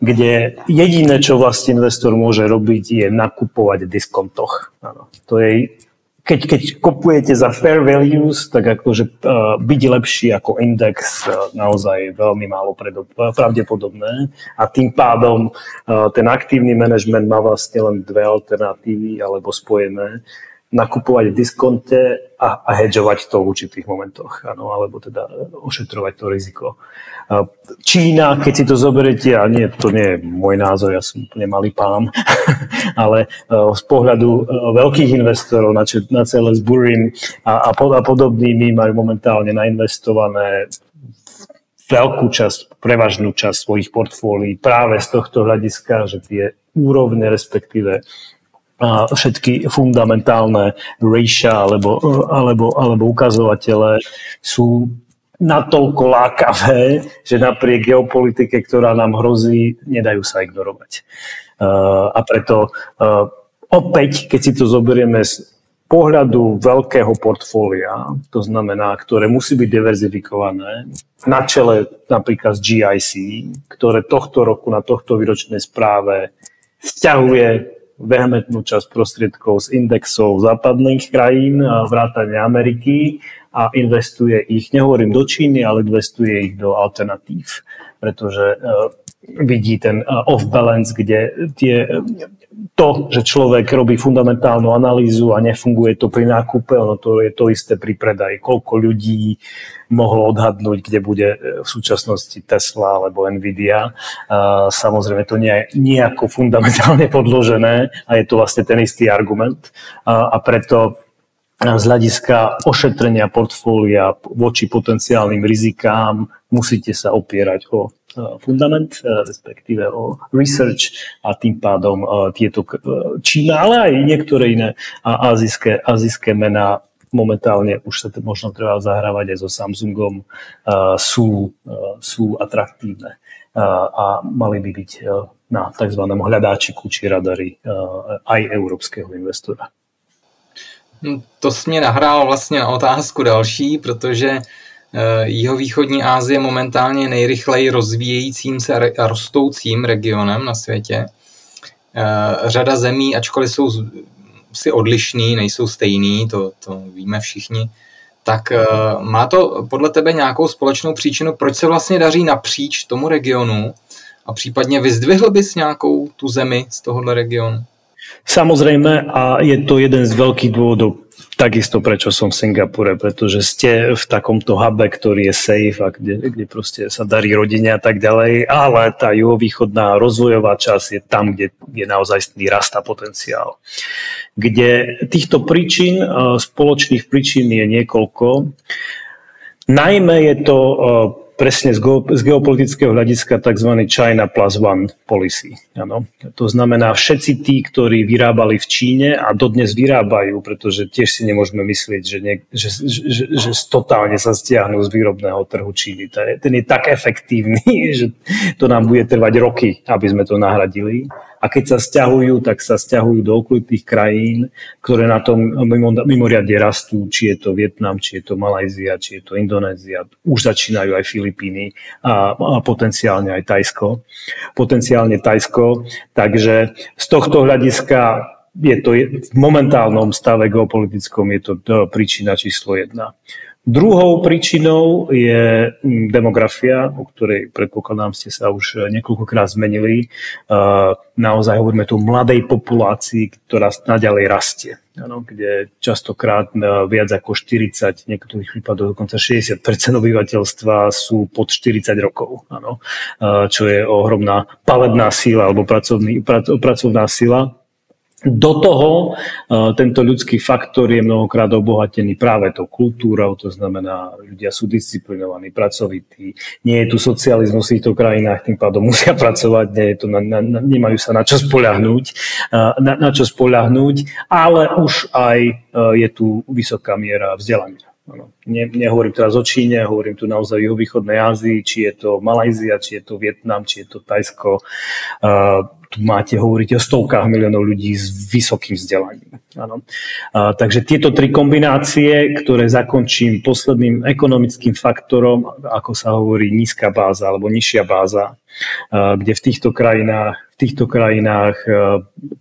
Kde jediné, čo vlastne investor môže robiť, je nakupovať v diskontoch. Ano. To je... Keď kupujete za fair values, tak akože byť lepší ako index naozaj je veľmi málo pravdepodobné a tým pádom ten aktívny manažment má vlastne len dve alternatívy alebo spojené. Nakupovať v diskonte a hedžovať to v určitých momentoch, ano, alebo teda ošetrovať to riziko. Čína, keď si to zoberiete, a to nie je môj názor, ja som úplne malý pán, ale z pohľadu veľkých investorov na celé s Burin a podobnými majú momentálne nainvestované veľkú časť, prevažnú časť svojich portfólií práve z tohto hľadiska, že tie úrovne, respektíve a všetky fundamentálne ratio alebo ukazovatele sú natoľko lákavé, že napriek geopolitike, ktorá nám hrozí, nedajú sa ignorovať. A preto opäť, keď si to zoberieme z pohľadu veľkého portfólia, to znamená, ktoré musí byť diverzifikované, na čele napríklad z GIC, ktoré tohto roku na tohto výročnej správe sťahuje vehementnú časť prostriedkov z indexov západných krajín, vrátane Ameriky a investuje ich, nehovorím do Číny, ale investuje ich do alternatív, pretože vidí ten off-balance, kde to, že človek robí fundamentálnu analýzu a nefunguje to pri nákupe, ono to je to isté pri predaji. Koľko ľudí mohlo odhadnúť, kde bude v súčasnosti Tesla alebo Nvidia. Samozrejme to nie je nejako fundamentálne podložené a je to vlastne ten istý argument. A preto z hľadiska ošetrenia portfólia voči potenciálnym rizikám musíte sa opierať o fundament, respektíve o research a tým pádom tieto Čína, ale aj niektoré iné azijské mená momentálne už sa možno treba zahrávať aj so Samsungom, sú atraktívne a mali by byť na tzv. Hľadáčiku či radari aj európskeho investora. To jsi mě nahrál vlastně na otázku další, protože jihovýchodní Asie je momentálně nejrychleji rozvíjejícím se a rostoucím regionem na světě. Řada zemí, ačkoliv jsou si odlišný, nejsou stejný, to víme všichni, tak má to podle tebe nějakou společnou příčinu, proč se vlastně daří napříč tomu regionu a případně vyzdvihl bys nějakou tu zemi z tohohle regionu? Samozrejme, a je to jeden z veľkých dôvodov, takisto prečo som v Singapure, pretože ste v takomto hube, ktorý je safe a kde proste sa darí rodine a tak ďalej, ale tá juhovýchodná rozvojová časť je tam, kde je naozajstný rast a potenciál. Kde týchto príčin, spoločných príčin je niekoľko. Najmä je to presne z geopolitického hľadiska tzv. China plus one policy. Ano. To znamená, všetci tí, ktorí vyrábali v Číne a dodnes vyrábajú, pretože tiež si nemôžeme myslieť, že totálne sa stiahnu z výrobného trhu Číny. Ten je tak efektívny, že to nám bude trvať roky, aby sme to nahradili. A keď sa sťahujú, tak sa sťahujú do okolitých krajín, ktoré na tom mimoriadne rastú, či je to Vietnam, či je to Malajzia, či je to Indonézia. Už začínajú aj Filipíny a potenciálne aj Tajsko. Takže z tohto hľadiska je to v momentálnom stave geopolitickom je to príčina číslo 1. Druhou príčinou je demografia, o ktorej predpokladám ste sa už niekoľkokrát zmenili. Naozaj hovoríme tu o mladej populácii, ktorá naďalej rastie, ano, kde častokrát viac ako 40, niektorých prípadoch dokonca 60% obyvateľstva sú pod 40 rokov, ano, čo je ohromná palebná sila alebo pracovná sila. Do toho tento ľudský faktor je mnohokrát obohatený práve tou kultúrou, to znamená, ľudia sú disciplinovaní, pracovití, nie je tu socializmus v týchto krajinách, tým pádom musia pracovať, nemajú sa na čo spoľahnúť, ale už aj je tu vysoká miera vzdelania. Nehovorím teraz o Číne, hovorím tu naozaj o juhovýchodnej Ázii, či je to Malajzia, či je to Vietnam, či je to Tajsko. Tu hovoríte o stovkách miliónov ľudí s vysokým vzdelaním. Takže tieto tri kombinácie, ktoré zakončím posledným ekonomickým faktorom, ako sa hovorí nízka báza alebo nižšia báza, kde v týchto krajinách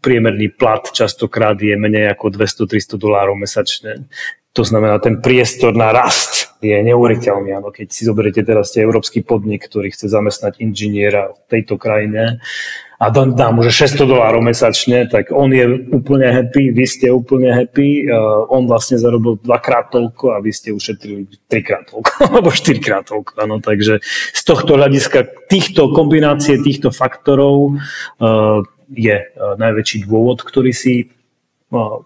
priemerný plat častokrát je menej ako $200-300 mesačne. To znamená, ten priestor na rast je neuveriteľný. Keď si zoberiete teraz európsky podnik, ktorý chce zamestnať inžiniera v tejto krajine a dá mu $600 mesačne, tak on je úplne happy, vy ste úplne happy, on vlastne zarobil 2-krát toľko a vy ste ušetrili 3-krát toľko, alebo 4-krát toľko. Ano. Takže z tohto hľadiska kombinácie týchto faktorov je najväčší dôvod, ktorý si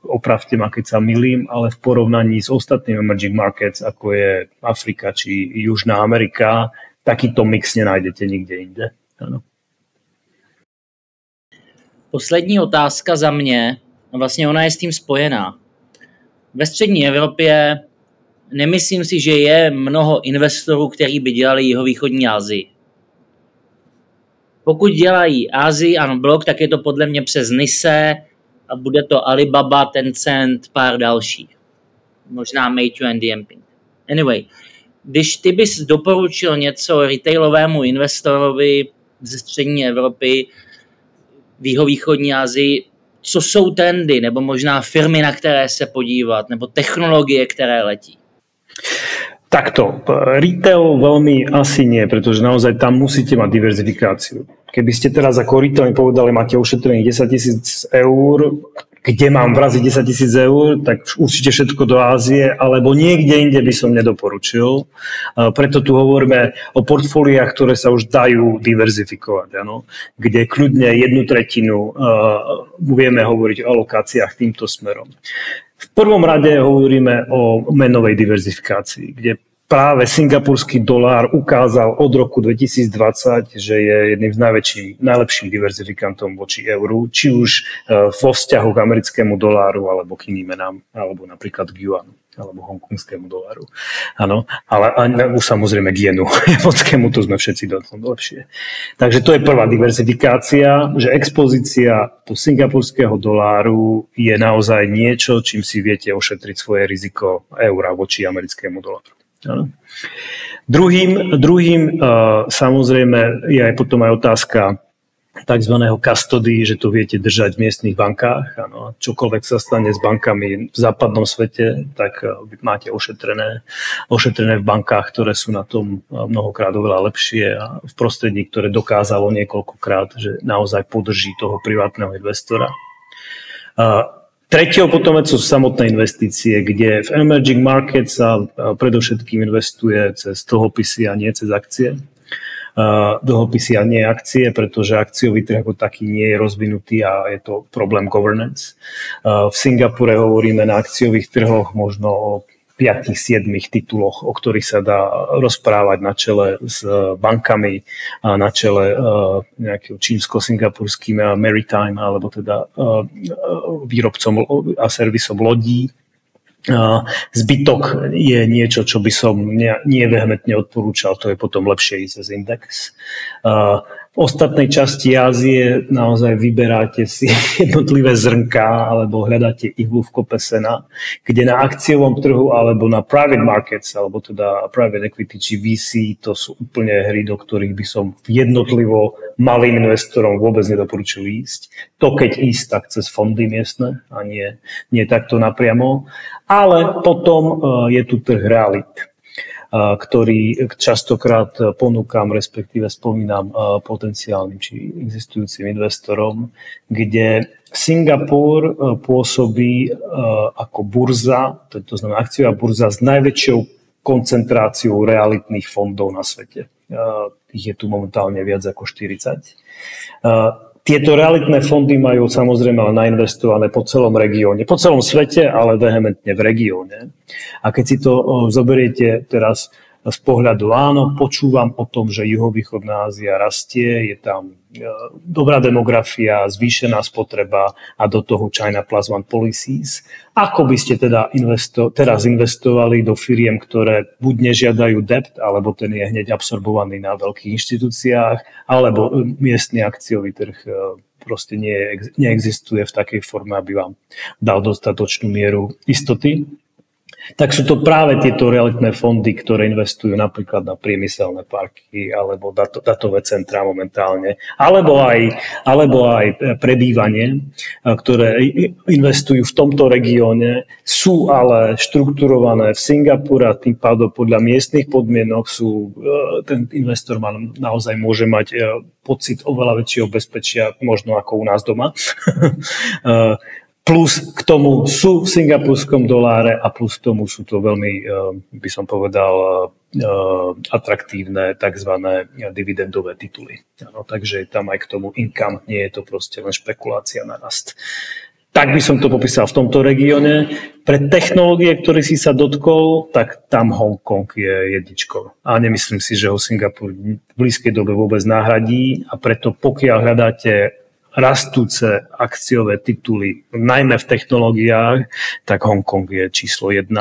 opravte ma, keď sa milím, ale v porovnaní s ostatnými emerging markets, ako je Afrika či Južná Amerika, takýto mix nenájdete nikde inde. Ano. Poslední otázka za mě. vlastně ona je s tím spojená. Ve střední Evropě nemyslím si, že je mnoho investorů, kteří by dělali jihovýchodní Asii. Pokud dělají Asii unblock, tak je to podle mě přes NISE a bude to Alibaba, Tencent, pár dalších. Možná Meitu and Dianping. Anyway, když ty bys doporučil něco retailovému investorovi ze střední Evropy, v jihovýchodní Asii, co jsou trendy, nebo možná firmy, na které se podívat, nebo technologie, které letí? Takto, retail veľmi asi nie, pretože naozaj tam musíte mať diverzifikáciu. Keby ste teraz ako retail povedali, máte ušetrených 10 000 eur, kde mám vraziť 10 000 eur, tak určite všetko do Ázie, alebo niekde inde by som nedoporučil. Preto tu hovoríme o portfóliách, ktoré sa už dajú diverzifikovať, ano? Kde kľudne 1/3 vieme hovoriť o alokáciách týmto smerom. V prvom rade hovoríme o menovej diverzifikácii, kde práve singapurský dolár ukázal od roku 2020, že je jedným z najlepším diverzifikantom voči euru, či už vo vzťahu k americkému doláru, alebo k iným menám, alebo napríklad k juanu, alebo hongkongskému doláru. Áno, ale už samozrejme k jenu, japonskému, to sme všetci lepšie. Takže to je prvá diverzifikácia, že expozícia do singapurského doláru je naozaj niečo, čím si viete ošetriť svoje riziko eura voči americkému doláru. Ano. Druhým samozrejme je aj potom aj otázka takzvaného custody, že to viete držať v miestnych bankách. Ano. Čokoľvek sa stane s bankami v západnom svete, tak máte ošetrené v bankách, ktoré sú na tom mnohokrát oveľa lepšie a v prostredí, ktoré dokázalo niekoľkokrát, že naozaj podrží toho privátneho investora. Tretiou potom sú samotné investície, kde v emerging markets sa predovšetkým investuje cez dlhopisy a nie cez akcie. Dlhopisy a nie akcie, pretože akciový trh ako taký nie je rozvinutý a je to problém governance. V Singapure hovoríme na akciových trhoch možno o 5-7 tituloch, o ktorých sa dá rozprávať na čele s bankami a na čele nejakým čínsko-singapurským maritime, alebo teda výrobcom a servisom lodí. Zbytok je niečo, čo by som nie vehementne odporúčal, to je potom lepšie ísť cez index. V ostatnej časti Ázie naozaj vyberáte si jednotlivé zrnká alebo hľadáte ihlu v kope sena, kde na akciovom trhu alebo na private markets, alebo teda private equity či VC, to sú úplne hry, do ktorých by som jednotlivo malým investorom vôbec nedoporučil ísť. To keď ísť, tak cez fondy miestne a nie takto napriamo. Ale potom je tu trh realit, ktorý častokrát ponúkam, respektíve spomínam potenciálnym či existujúcim investorom, kde Singapur pôsobí ako burza, to znamená akciová burza s najväčšou koncentráciou realitných fondov na svete. Ich je tu momentálne viac ako 40. Tieto realitné fondy majú samozrejme nainvestované po celom regióne, po celom svete, ale vehementne v regióne. A keď si to zoberiete teraz z pohľadu, áno, počúvam o tom, že juhovýchodná Ázia rastie, je tam dobrá demografia, zvýšená spotreba a do toho China Plus One policies. Ako by ste teda teraz investovali do firiem, ktoré buď nežiadajú debt, alebo ten je hneď absorbovaný na veľkých inštitúciách, alebo miestny akciový trh proste neexistuje v takej forme, aby vám dal dostatočnú mieru istoty? Tak sú to práve tieto realitné fondy, ktoré investujú napríklad na priemyselné parky alebo datové centrá momentálne, alebo aj prebývanie, ktoré investujú v tomto regióne, sú ale štrukturované v Singapure a tým pádom podľa miestnych podmienok ten investor naozaj môže mať pocit oveľa väčšieho bezpečia, možno ako u nás doma. Plus k tomu sú v singapurskom doláre a plus k tomu sú to veľmi, by som povedal, atraktívne tzv. Dividendové tituly. No, takže tam aj k tomu income, nie je to proste len špekulácia na rast. Tak by som to popísal v tomto regióne. Pre technológie, ktoré si sa dotkol, tak tam Hongkong je jedničkou. A nemyslím si, že ho Singapur v blízkej dobe vôbec nahradí a preto pokiaľ hľadáte rastúce akciové tituly, najmä v technológiách, tak Hongkong je číslo 1.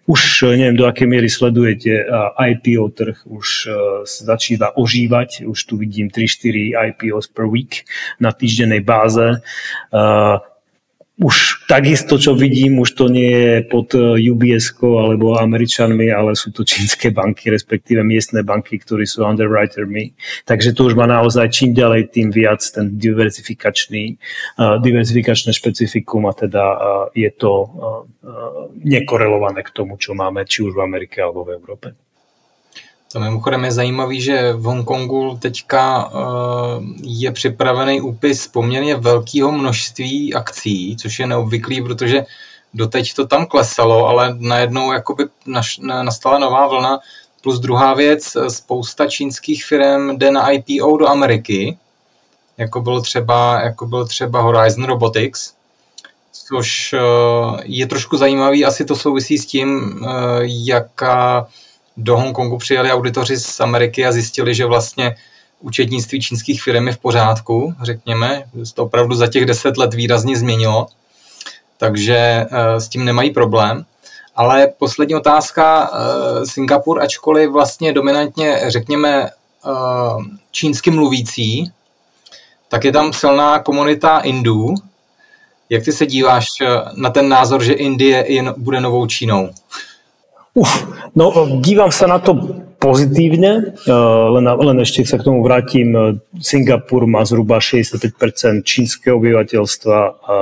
Už neviem, do akej miery sledujete IPO trh, už začíva ožívať, už tu vidím 3-4 IPOs per week na týždennej báze. Už takisto, čo vidím, už to nie je pod UBS-kou alebo Američanmi, ale sú to čínske banky, respektíve miestne banky, ktorí sú underwritermi. Takže to už má naozaj čím ďalej, tým viac ten diversifikačné špecifikum a teda je to nekorelované k tomu, čo máme či už v Amerike alebo v Európe. To mimochodem je zajímavý, že v Hongkongu teďka je připravený úpis poměrně velkého množství akcí, což je neobvyklý, protože doteď to tam klesalo, ale najednou jakoby nastala nová vlna. Plus druhá věc, spousta čínských firm jde na IPO do Ameriky, jako byl třeba Horizon Robotics, což je trošku zajímavý, asi to souvisí s tím, jaká do Hongkongu přijeli auditoři z Ameriky a zjistili, že vlastně účetnictví čínských firm je v pořádku, řekněme. To opravdu za těch 10 let výrazně změnilo, takže s tím nemají problém. Ale poslední otázka. Singapur, ačkoliv vlastně dominantně, řekněme, čínsky mluvící, tak je tam silná komunita Indů. Jak ty se díváš na ten názor, že Indie bude novou Čínou? No, dívam sa na to pozitívne, len ešte sa k tomu vrátim. Singapur má zhruba 65% čínskeho obyvateľstva a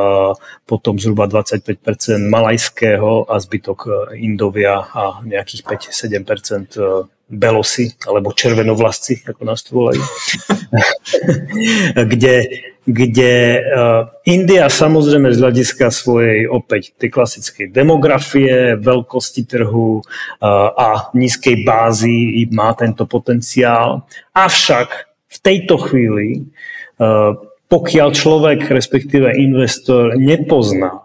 potom zhruba 25% malajského a zbytok Indovia a nejakých 5-7% belosi, alebo červenovlasci, ako nás tu volajú. kde India samozrejme z hľadiska svojej opäť tej klasickej demografie, veľkosti trhu a nízkej bázy má tento potenciál. Avšak v tejto chvíli, pokiaľ človek, respektíve investor nepozná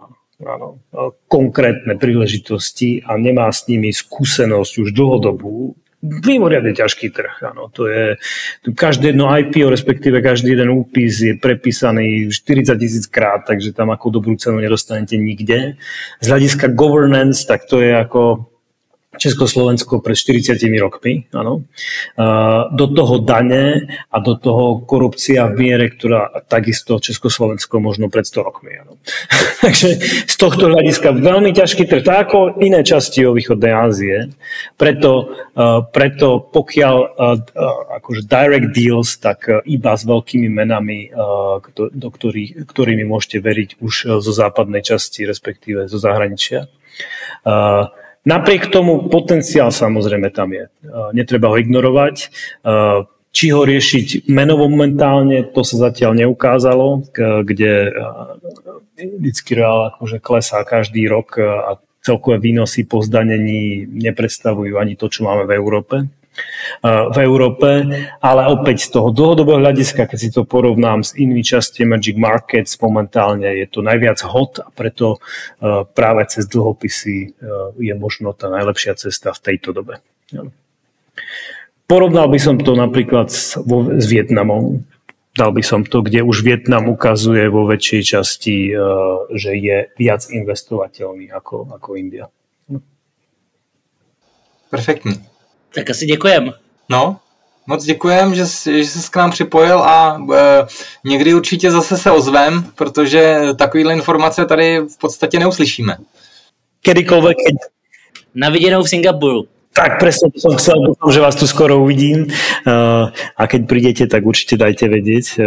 konkrétne príležitosti a nemá s nimi skúsenosť už dlhodobú, mimoriadne ťažký trh. Áno. To je, každé jedno IPO, respektíve každý jeden úpis je prepísaný 40 000 krát, takže tam ako dobrú cenu nedostanete nikde. Z hľadiska governance, tak to je ako Československo pred 40 rokmi. Áno. Do toho dane a do toho korupcia v miere, ktorá takisto Československo možno pred 100 rokmi. Áno. Takže z tohto hľadiska veľmi ťažký trh, tak ako iné časti o východnej Ázie. Preto pokiaľ akože direct deals, tak iba s veľkými menami, ktorými môžete veriť už zo západnej časti, respektíve zo zahraničia. Napriek tomu potenciál samozrejme tam je. Netreba ho ignorovať. Či ho riešiť menovo momentálne, to sa zatiaľ neukázalo, kde indický reál akože klesá každý rok a celkové výnosy po zdanení nepredstavujú ani to, čo máme v Európe, ale opäť z toho dlhodobého hľadiska, keď si to porovnám s inými časti emerging markets, momentálne je to najviac hot a preto práve cez dlhopisy je možno tá najlepšia cesta v tejto dobe. Porovnal by som to napríklad s Vietnamom. Dal by som to, kde už Vietnam ukazuje vo väčšej časti, že je viac investovateľný ako India. Perfektní. Tak asi děkujem. No, moc děkujem, že jsi k nám připojil a někdy určitě zase se ozvem, protože takovýhle informace tady v podstatě neuslyšíme. Kedykoľvek. Na viděnou v Singapuru. Tak presne som chcel, dúfam, že vás tu skoro uvidím a keď prídete, tak určite dajte vedieť.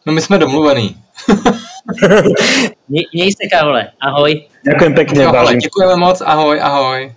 No my jsme domluvení. Měj se, Karole. Ahoj. Ďakujem pekne. Děkujeme moc. Ahoj, ahoj.